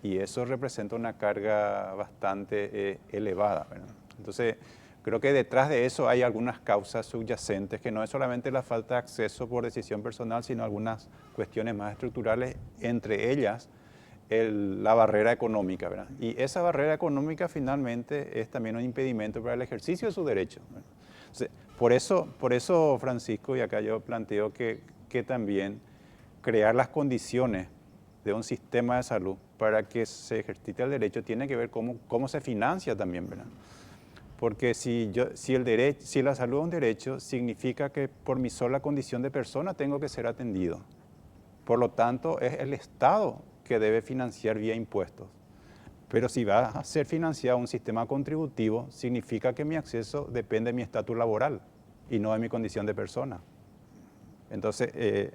y eso representa una carga bastante elevada, ¿verdad? Entonces, creo que detrás de eso hay algunas causas subyacentes, que no es solamente la falta de acceso por decisión personal, sino algunas cuestiones más estructurales, entre ellas la barrera económica, ¿verdad? Y esa barrera económica finalmente es también un impedimento para el ejercicio de su derecho, ¿verdad? Entonces, por eso, Francisco, y acá yo planteo que también crear las condiciones de un sistema de salud para que se ejercite el derecho tiene que ver cómo se financia también, ¿verdad? Porque si la salud es un derecho, significa que por mi sola condición de persona tengo que ser atendido. Por lo tanto, es el Estado que debe financiar vía impuestos. Pero si va a ser financiado un sistema contributivo, significa que mi acceso depende de mi estatus laboral y no de mi condición de persona. Entonces,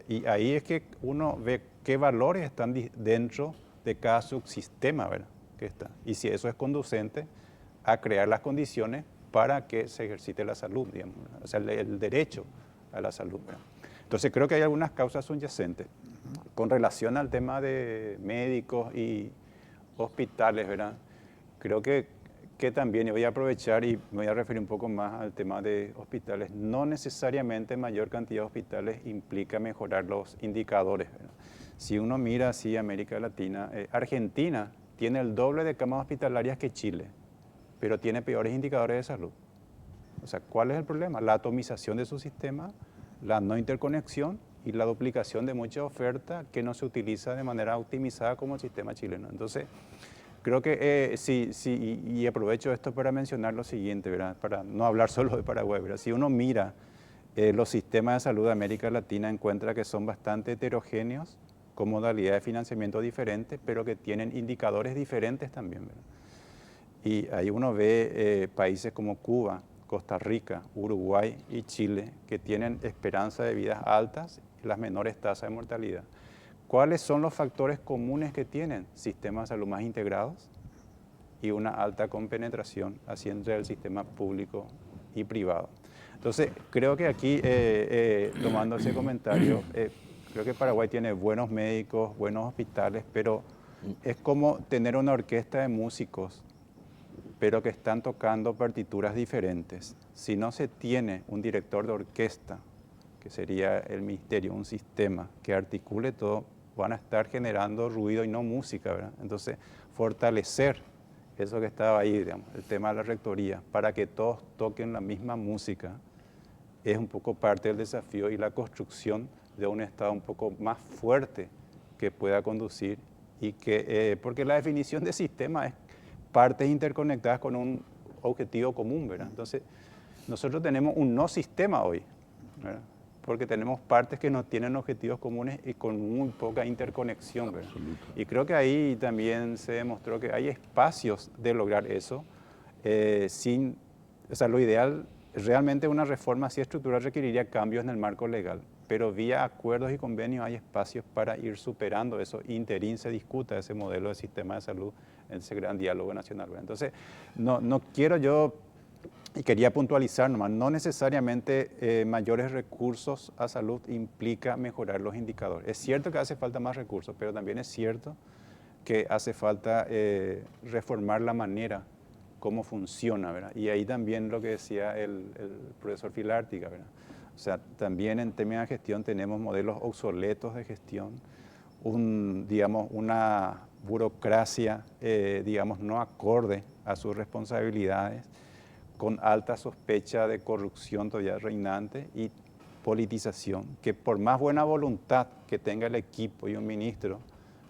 y ahí es que uno ve qué valores están dentro de cada subsistema, ¿verdad?, que está. Y si eso es conducente a crear las condiciones para que se ejercite la salud, digamos, o sea, el derecho a la salud, ¿verdad? Entonces, creo que hay algunas causas subyacentes. Con relación al tema de médicos y hospitales, ¿verdad? Creo que también, y voy a aprovechar y me voy a referir un poco más al tema de hospitales, no necesariamente mayor cantidad de hospitales implica mejorar los indicadores, ¿verdad? Si uno mira así América Latina, Argentina tiene el doble de camas hospitalarias que Chile, pero tiene peores indicadores de salud. O sea, ¿cuál es el problema? La atomización de su sistema, la no interconexión y la duplicación de mucha oferta que no se utiliza de manera optimizada como el sistema chileno. Entonces, creo que sí, y aprovecho esto para mencionar lo siguiente, ¿verdad? Para no hablar solo de Paraguay, ¿verdad? Si uno mira los sistemas de salud de América Latina, encuentra que son bastante heterogéneos, con modalidades de financiamiento diferentes, pero que tienen indicadores diferentes también, ¿verdad? Y ahí uno ve países como Cuba, Costa Rica, Uruguay y Chile, que tienen esperanza de vidas altas y las menores tasas de mortalidad. ¿Cuáles son los factores comunes que tienen? Sistemas de salud más integrados y una alta compenetración así entre el sistema público y privado. Entonces, creo que aquí, tomando ese comentario, creo que Paraguay tiene buenos médicos, buenos hospitales, pero es como tener una orquesta de músicos, pero que están tocando partituras diferentes. Si no se tiene un director de orquesta, que sería el ministerio, un sistema que articule todo, van a estar generando ruido y no música, ¿verdad? Entonces, fortalecer eso que estaba ahí, digamos, el tema de la rectoría, para que todos toquen la misma música, es un poco parte del desafío y la construcción de un Estado un poco más fuerte que pueda conducir y que, porque la definición de sistema es partes interconectadas con un objetivo común, ¿verdad? Entonces, nosotros tenemos un no sistema hoy, ¿verdad? Porque tenemos partes que no tienen objetivos comunes y con muy poca interconexión, ¿verdad? Y creo que ahí también se demostró que hay espacios de lograr eso o sea, lo ideal, realmente una reforma así estructural requeriría cambios en el marco legal, pero vía acuerdos y convenios hay espacios para ir superando eso. Interín se discuta ese modelo de sistema de salud en ese gran diálogo nacional, ¿verdad? Entonces, no quiero yo, y quería puntualizar nomás, no necesariamente mayores recursos a salud implica mejorar los indicadores. Es cierto que hace falta más recursos, pero también es cierto que hace falta reformar la manera cómo funciona, ¿verdad? Y ahí también lo que decía el profesor Filártiga, ¿verdad? O sea, también en términos de gestión tenemos modelos obsoletos de gestión, digamos, una burocracia, digamos, no acorde a sus responsabilidades, con alta sospecha de corrupción todavía reinante y politización, que por más buena voluntad que tenga el equipo y un ministro,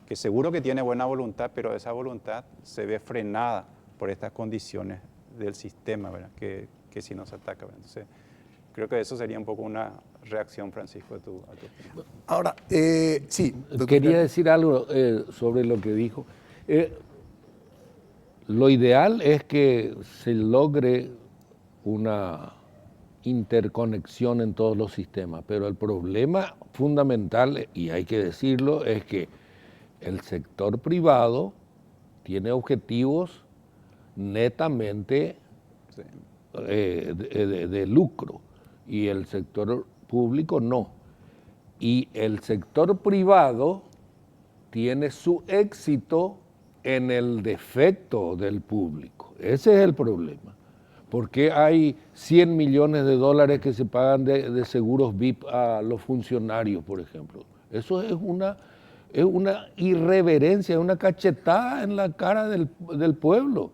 que seguro que tiene buena voluntad, pero esa voluntad se ve frenada por estas condiciones del sistema, ¿verdad? Que si no se ataca, ¿verdad? Entonces, creo que eso sería un poco una reacción, Francisco, a tu opinión. Ahora, sí. Quería decir algo sobre lo que dijo. Lo ideal es que se logre una interconexión en todos los sistemas, pero el problema fundamental, y hay que decirlo, es que el sector privado tiene objetivos netamente de lucro y el sector público no. Y el sector privado tiene su éxito en el defecto del público. Ese es el problema. ¿Por qué hay 100 millones de dólares que se pagan de seguros VIP a los funcionarios, por ejemplo? Eso es una irreverencia, una cachetada en la cara del pueblo.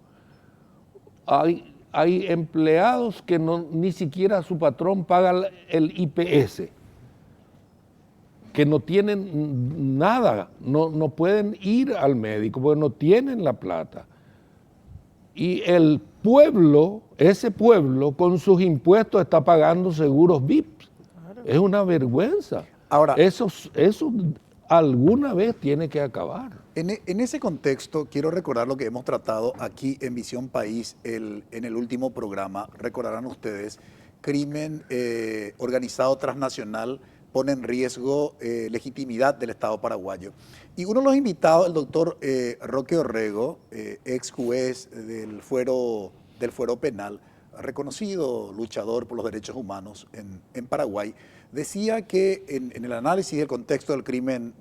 Hay empleados que ni siquiera su patrón paga el IPS, que no tienen nada, no pueden ir al médico porque no tienen la plata. Y el pueblo, ese pueblo, con sus impuestos está pagando seguros VIP. Claro. Es una vergüenza. Ahora, eso alguna vez tiene que acabar. En ese contexto, quiero recordar lo que hemos tratado aquí en Visión País en el último programa. Recordarán ustedes, crimen organizado transnacional pone en riesgo legitimidad del Estado paraguayo. Y uno de los invitados, el doctor Roque Orrego, ex juez del fuero penal, reconocido luchador por los derechos humanos en Paraguay, decía que en el análisis del contexto del crimen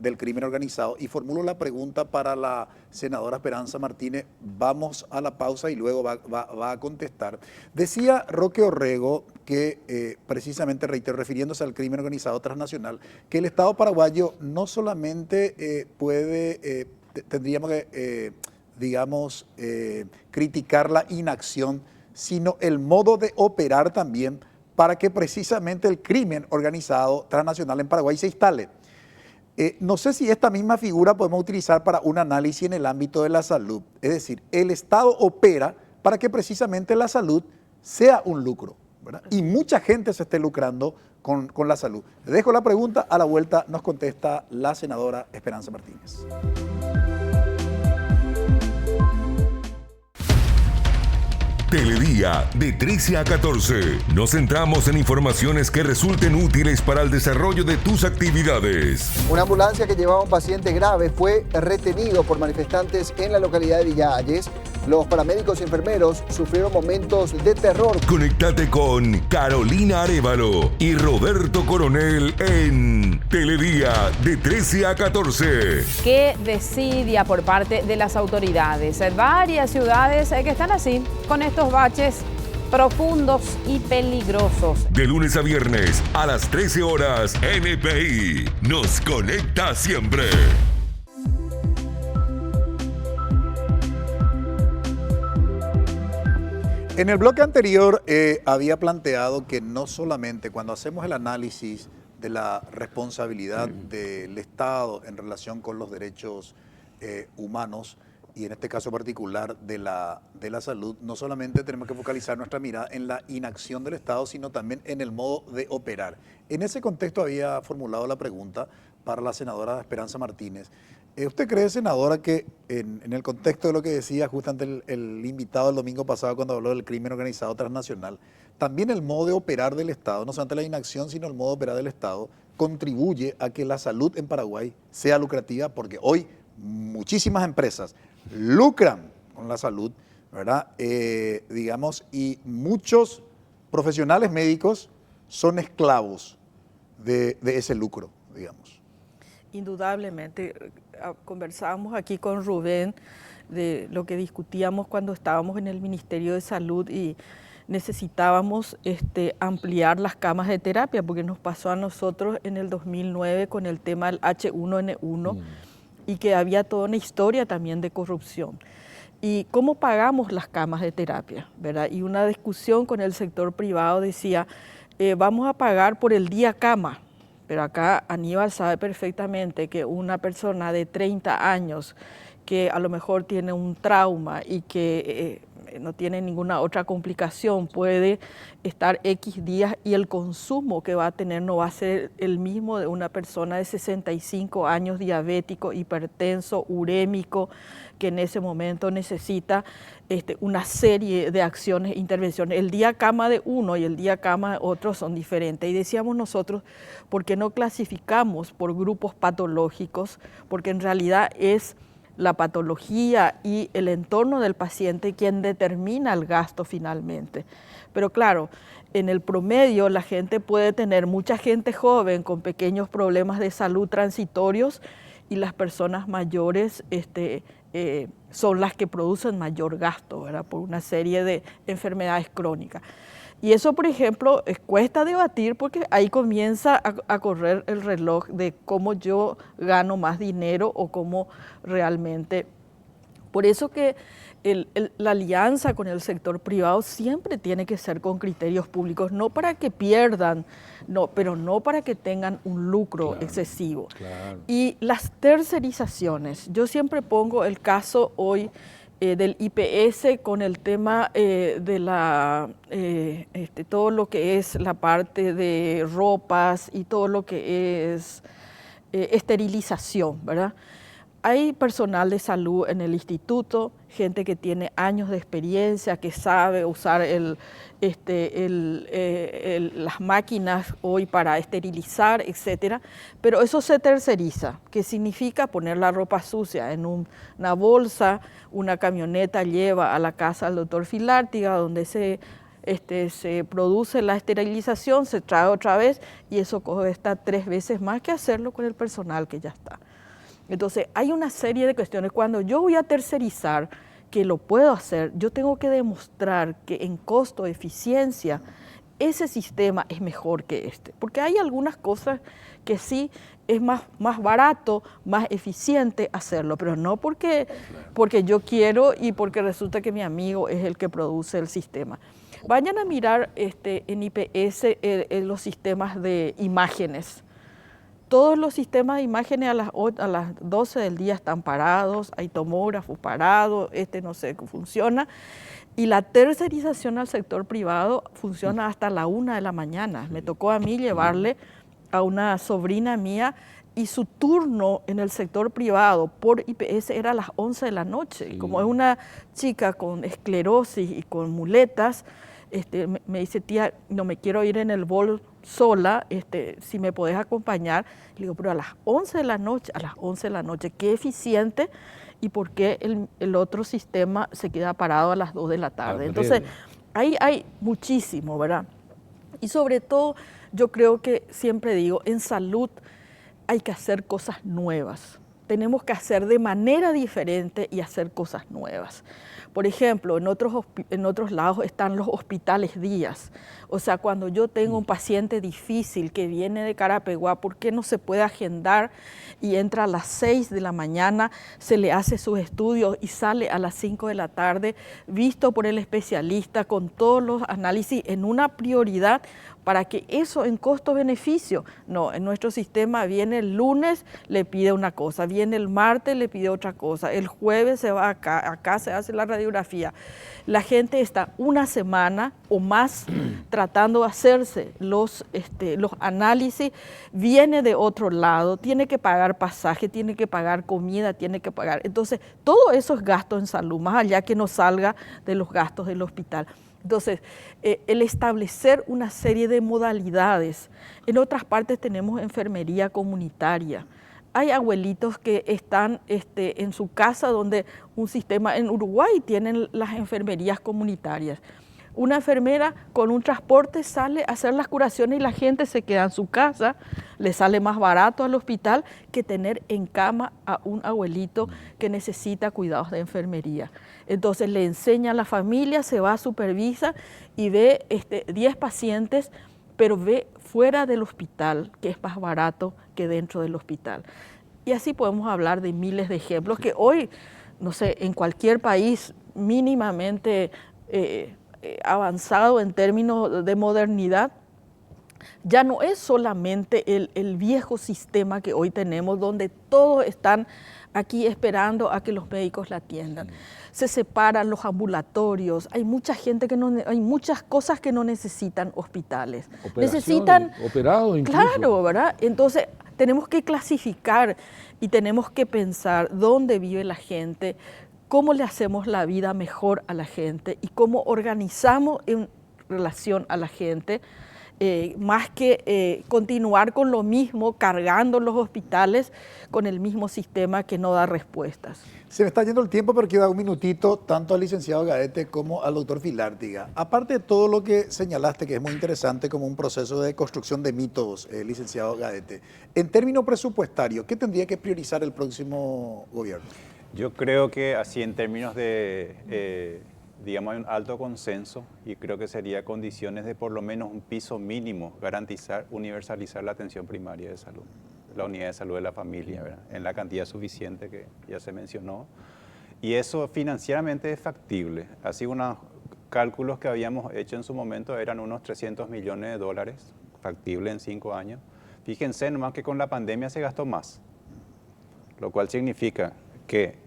organizado, y formulo la pregunta para la senadora Esperanza Martínez, vamos a la pausa y luego va a contestar. Decía Roque Orrego que, precisamente, reitero, refiriéndose al crimen organizado transnacional, que el Estado paraguayo no solamente tendríamos que, criticar la inacción, sino el modo de operar también para que precisamente el crimen organizado transnacional en Paraguay se instale. No sé si esta misma figura podemos utilizar para un análisis en el ámbito de la salud. Es decir, el Estado opera para que precisamente la salud sea un lucro, ¿verdad? Y mucha gente se esté lucrando con la salud. Dejo la pregunta, a la vuelta nos contesta la senadora Esperanza Martínez. Teledía de 13 a 14. Nos centramos en informaciones que resulten útiles para el desarrollo de tus actividades. Una ambulancia que llevaba a un paciente grave fue retenido por manifestantes en la localidad de Villa Ayes. Los paramédicos y enfermeros sufrieron momentos de terror. Conéctate con Carolina Arévalo y Roberto Coronel en Teledía de 13 a 14. Qué desidia por parte de las autoridades. Varias ciudades que están así, con estos baches profundos y peligrosos. De lunes a viernes a las 13 horas, NPI nos conecta siempre. En el bloque anterior había planteado que no solamente cuando hacemos el análisis de la responsabilidad del Estado en relación con los derechos humanos, y en este caso particular de la salud, no solamente tenemos que focalizar nuestra mirada en la inacción del Estado, sino también en el modo de operar. En ese contexto había formulado la pregunta para la senadora Esperanza Martínez. ¿Usted cree, senadora, que en el contexto de lo que decía justamente el invitado el domingo pasado cuando habló del crimen organizado transnacional, también el modo de operar del Estado, no solamente la inacción, sino el modo de operar del Estado, contribuye a que la salud en Paraguay sea lucrativa? Porque hoy muchísimas empresas lucran con la salud, ¿verdad? Y muchos profesionales médicos son esclavos de ese lucro, digamos. Indudablemente, conversábamos aquí con Rubén de lo que discutíamos cuando estábamos en el Ministerio de Salud y necesitábamos ampliar las camas de terapia, porque nos pasó a nosotros en el 2009 con el tema del H1N1 y que había toda una historia también de corrupción. ¿Y cómo pagamos las camas de terapia, verdad? Y una discusión con el sector privado decía, vamos a pagar por el día cama. Pero acá Aníbal sabe perfectamente que una persona de 30 años que a lo mejor tiene un trauma y que no tiene ninguna otra complicación puede estar X días y el consumo que va a tener no va a ser el mismo de una persona de 65 años diabético, hipertenso, urémico, que en ese momento necesita una serie de acciones e intervenciones. El día cama de uno y el día cama de otro son diferentes. Y decíamos nosotros, ¿por qué no clasificamos por grupos patológicos? Porque en realidad es la patología y el entorno del paciente quien determina el gasto finalmente. Pero claro, en el promedio la gente puede tener mucha gente joven con pequeños problemas de salud transitorios y las personas mayores son las que producen mayor gasto, ¿verdad? Por una serie de enfermedades crónicas. Y eso, por ejemplo, cuesta debatir porque ahí comienza a correr el reloj de cómo yo gano más dinero o cómo realmente. Por eso que la alianza con el sector privado siempre tiene que ser con criterios públicos, no para que pierdan, pero no para que tengan un lucro excesivo. Claro. Y las tercerizaciones, yo siempre pongo el caso hoy del IPS con el tema de todo lo que es la parte de ropas y todo lo que es esterilización, ¿verdad? Hay personal de salud en el instituto, gente que tiene años de experiencia, que sabe usar las máquinas hoy para esterilizar, etcétera, pero eso se terceriza, que significa poner la ropa sucia en una bolsa, una camioneta lleva a la casa del doctor Filártiga, donde se se produce la esterilización, se trae otra vez y eso cuesta 3 veces más que hacerlo con el personal que ya está. Entonces, hay una serie de cuestiones. Cuando yo voy a tercerizar, que lo puedo hacer, yo tengo que demostrar que en costo, eficiencia, ese sistema es mejor que este. Porque hay algunas cosas que sí es más barato, más eficiente hacerlo, pero no porque yo quiero y porque resulta que mi amigo es el que produce el sistema. Vayan a mirar en IPS los sistemas de imágenes. Todos los sistemas de imágenes a las 12 del día están parados, hay tomógrafos parados, no sé cómo funciona. Y la tercerización al sector privado funciona hasta la 1 de la mañana. Me tocó a mí llevarle a una sobrina mía y su turno en el sector privado por IPS era a las 11 de la noche. Sí. Como es una chica con esclerosis y con muletas, me dice, tía, no me quiero ir en el bol sola, si me podés acompañar. Le digo, pero a las 11 de la noche, qué eficiente, y por qué el otro sistema se queda parado a las 2 de la tarde. Entonces, ahí hay muchísimo, ¿verdad? Y sobre todo, yo creo que siempre digo, en salud hay que hacer cosas nuevas. Tenemos que hacer de manera diferente y hacer cosas nuevas. Por ejemplo, en otros lados están los hospitales días. O sea, cuando yo tengo un paciente difícil que viene de Carapeguá, ¿por qué no se puede agendar y entra a las 6 de la mañana, se le hace sus estudios y sale a las 5 de la tarde, visto por el especialista con todos los análisis en una prioridad para que eso en costo-beneficio? No, en nuestro sistema viene el lunes, le pide una cosa, viene el martes, le pide otra cosa, el jueves se va acá se hace la radiografía. La gente está una semana o más tratando de hacerse los análisis, viene de otro lado, tiene que pagar pasaje, tiene que pagar comida, tiene que pagar. Entonces, todo eso es gasto en salud, más allá que no salga de los gastos del hospital. Entonces, el establecer una serie de modalidades. En otras partes tenemos enfermería comunitaria. Hay abuelitos que están en su casa donde un sistema, en Uruguay tienen las enfermerías comunitarias. Una enfermera con un transporte sale a hacer las curaciones y la gente se queda en su casa, le sale más barato al hospital que tener en cama a un abuelito que necesita cuidados de enfermería. Entonces le enseña a la familia, se va a supervisar y ve 10 pacientes, pero ve fuera del hospital, que es más barato que dentro del hospital. Y así podemos hablar de miles de ejemplos que hoy, no sé, en cualquier país mínimamente avanzado en términos de modernidad, ya no es solamente el viejo sistema que hoy tenemos, donde todos están aquí esperando a que los médicos la atiendan. Se separan los ambulatorios, hay mucha gente hay muchas cosas que no necesitan hospitales. Necesitan operados incluso. Claro, ¿verdad? Entonces tenemos que clasificar y tenemos que pensar dónde vive la gente, cómo le hacemos la vida mejor a la gente y cómo organizamos en relación a la gente, más que continuar con lo mismo, cargando los hospitales con el mismo sistema que no da respuestas. Se me está yendo el tiempo, pero quiero dar un minutito tanto al licenciado Gaete como al doctor Filártiga. Aparte de todo lo que señalaste, que es muy interesante como un proceso de construcción de mitos, licenciado Gaete, en términos presupuestarios, ¿qué tendría que priorizar el próximo gobierno? Yo creo que así en términos de, digamos, hay un alto consenso y creo que sería condiciones de por lo menos un piso mínimo, garantizar, universalizar la atención primaria de salud, la unidad de salud de la familia, ¿verdad? En la cantidad suficiente que ya se mencionó. Y eso financieramente es factible. Así unos cálculos que habíamos hecho en su momento eran unos $300 millones, factible en 5 años. Fíjense nomás que con la pandemia se gastó más, lo cual significa que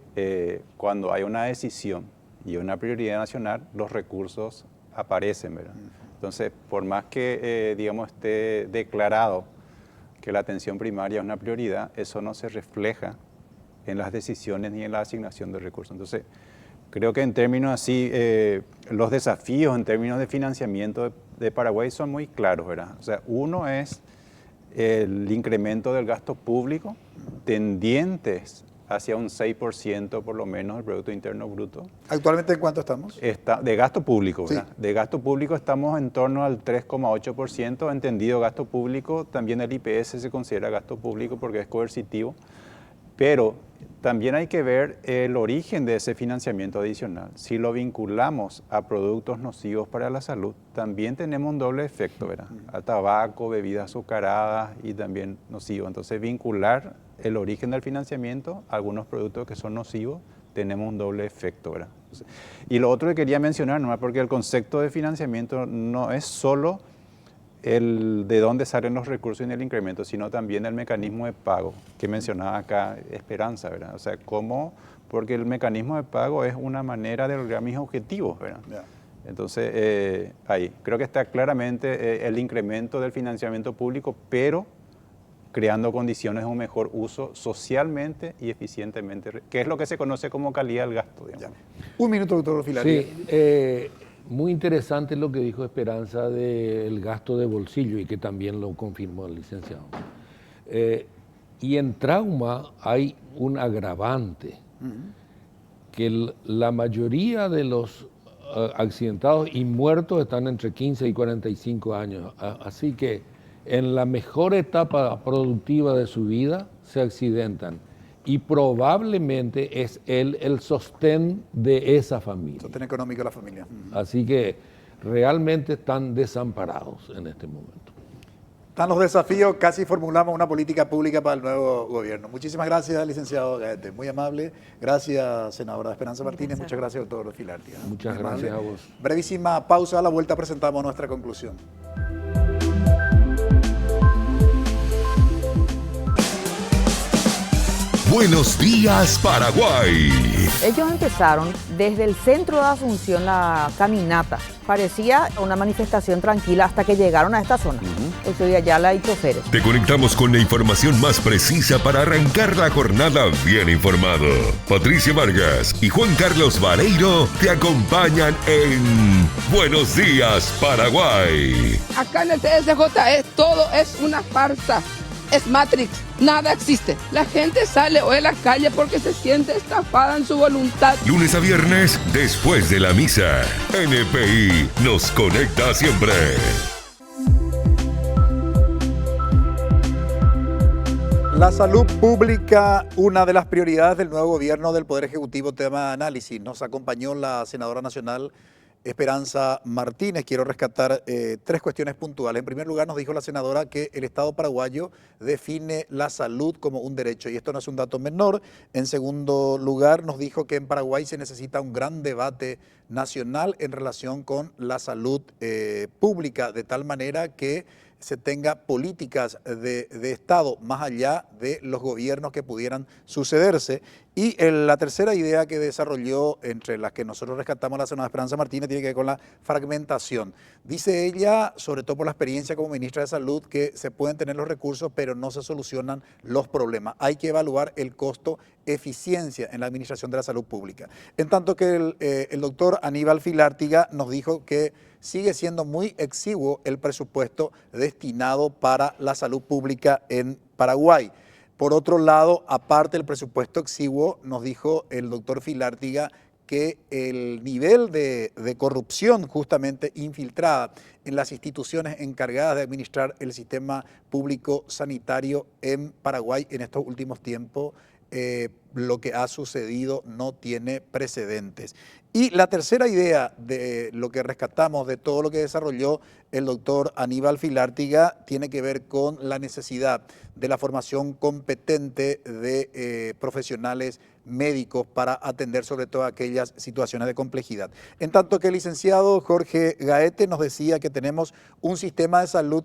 cuando hay una decisión y una prioridad nacional, los recursos aparecen, ¿verdad? Entonces, por más que, digamos, esté declarado que la atención primaria es una prioridad, eso no se refleja en las decisiones ni en la asignación de recursos. Entonces, creo que en términos así, los desafíos en términos de financiamiento de Paraguay son muy claros, ¿verdad? O sea, uno es el incremento del gasto público tendientes hacia un 6% por lo menos del Producto Interno Bruto. ¿Actualmente en cuánto estamos? De gasto público, ¿verdad? Sí. De gasto público estamos en torno al 3,8%, entendido gasto público. También el IPS se considera gasto público porque es coercitivo. Pero también hay que ver el origen de ese financiamiento adicional. Si lo vinculamos a productos nocivos para la salud, también tenemos un doble efecto, ¿verdad? A tabaco, bebidas azucaradas y también nocivos. Entonces, vincular el origen del financiamiento a algunos productos que son nocivos, tenemos un doble efecto, ¿verdad? Y lo otro que quería mencionar, nomás porque el concepto de financiamiento no es solo el de dónde salen los recursos en el incremento, sino también el mecanismo de pago que mencionaba acá Esperanza, ¿verdad? O sea, cómo, porque el mecanismo de pago es una manera de lograr mis objetivos, ¿verdad? Yeah. Entonces, ahí, creo que está claramente el incremento del financiamiento público, pero creando condiciones de un mejor uso socialmente y eficientemente, que es lo que se conoce como calidad del gasto, digamos. Un minuto, doctor Filartiga. Sí, muy interesante lo que dijo Esperanza del gasto de bolsillo y que también lo confirmó el licenciado. Y en trauma hay un agravante, que la mayoría de los accidentados y muertos están entre 15 y 45 años. Así que en la mejor etapa productiva de su vida se accidentan. Y probablemente es él el sostén de esa familia. Sostén económico de la familia. Así que realmente están desamparados en este momento. Están los desafíos, casi formulamos una política pública para el nuevo gobierno. Muchísimas gracias, licenciado Gaete, muy amable. Gracias, senadora Esperanza Martínez. Muchas gracias, doctor Filartiga. Muchas gracias a vos. Brevísima pausa, a la vuelta presentamos nuestra conclusión. Buenos días, Paraguay. Ellos empezaron desde el centro de Asunción la caminata. Parecía una manifestación tranquila hasta que llegaron a esta zona. Estoy de Ayala y choferes. Te conectamos con la información más precisa para arrancar la jornada bien informado. Patricia Vargas y Juan Carlos Vareiro te acompañan en Buenos días, Paraguay. Acá en el TSJ todo es una farsa. Es Matrix, nada existe. La gente sale hoy a la calle porque se siente estafada en su voluntad. Lunes a viernes, después de la misa, NPI nos conecta siempre. La salud pública, una de las prioridades del nuevo gobierno del Poder Ejecutivo, tema de análisis. Nos acompañó la senadora nacional Esperanza Martínez. Quiero rescatar tres cuestiones puntuales. En primer lugar, nos dijo la senadora que el Estado paraguayo define la salud como un derecho, y esto no es un dato menor. En segundo lugar, nos dijo que en Paraguay se necesita un gran debate nacional en relación con la salud pública, de tal manera que se tenga políticas de Estado más allá de los gobiernos que pudieran sucederse. Y la tercera idea que desarrolló, entre las que nosotros rescatamos la senadora Esperanza Martínez, tiene que ver con la fragmentación. Dice ella, sobre todo por la experiencia como ministra de Salud, que se pueden tener los recursos, pero no se solucionan los problemas. Hay que evaluar el costo-eficiencia en la administración de la salud pública. En tanto que el doctor Aníbal Filartiga nos dijo que sigue siendo muy exiguo el presupuesto destinado para la salud pública en Paraguay. Por otro lado, aparte del presupuesto exiguo, nos dijo el doctor Filartiga que el nivel de corrupción justamente infiltrada en las instituciones encargadas de administrar el sistema público sanitario en Paraguay en estos últimos tiempos, lo que ha sucedido no tiene precedentes. Y la tercera idea de lo que rescatamos de todo lo que desarrolló el doctor Aníbal Filartiga tiene que ver con la necesidad de la formación competente de profesionales médicos para atender sobre todo aquellas situaciones de complejidad. En tanto que el licenciado Jorge Gaete nos decía que tenemos un sistema de salud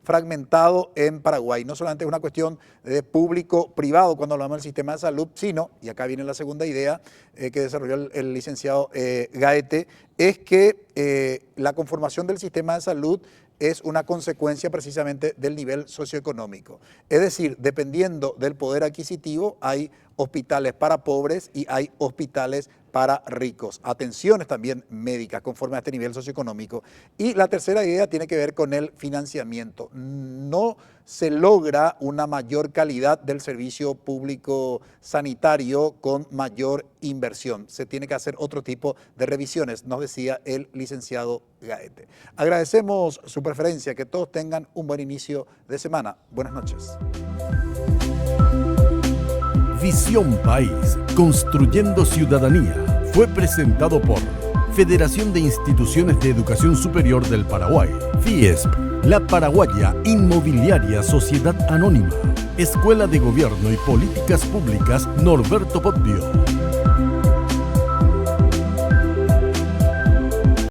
fragmentado en Paraguay. No solamente es una cuestión de público-privado cuando hablamos del sistema de salud, sino, y acá viene la segunda idea que desarrolló el licenciado Gaete, es que la conformación del sistema de salud es una consecuencia precisamente del nivel socioeconómico. Es decir, dependiendo del poder adquisitivo, hay hospitales para pobres y hay hospitales para ricos. Atenciones también médicas conforme a este nivel socioeconómico. Y la tercera idea tiene que ver con el financiamiento. No se logra una mayor calidad del servicio público sanitario con mayor inversión. Se tiene que hacer otro tipo de revisiones, nos decía el licenciado Gaete. Agradecemos su preferencia, que todos tengan un buen inicio de semana. Buenas noches. Visión País, construyendo ciudadanía, fue presentado por Federación de Instituciones de Educación Superior del Paraguay, FIESP, La Paraguaya Inmobiliaria Sociedad Anónima, Escuela de Gobierno y Políticas Públicas Norberto Bobbio.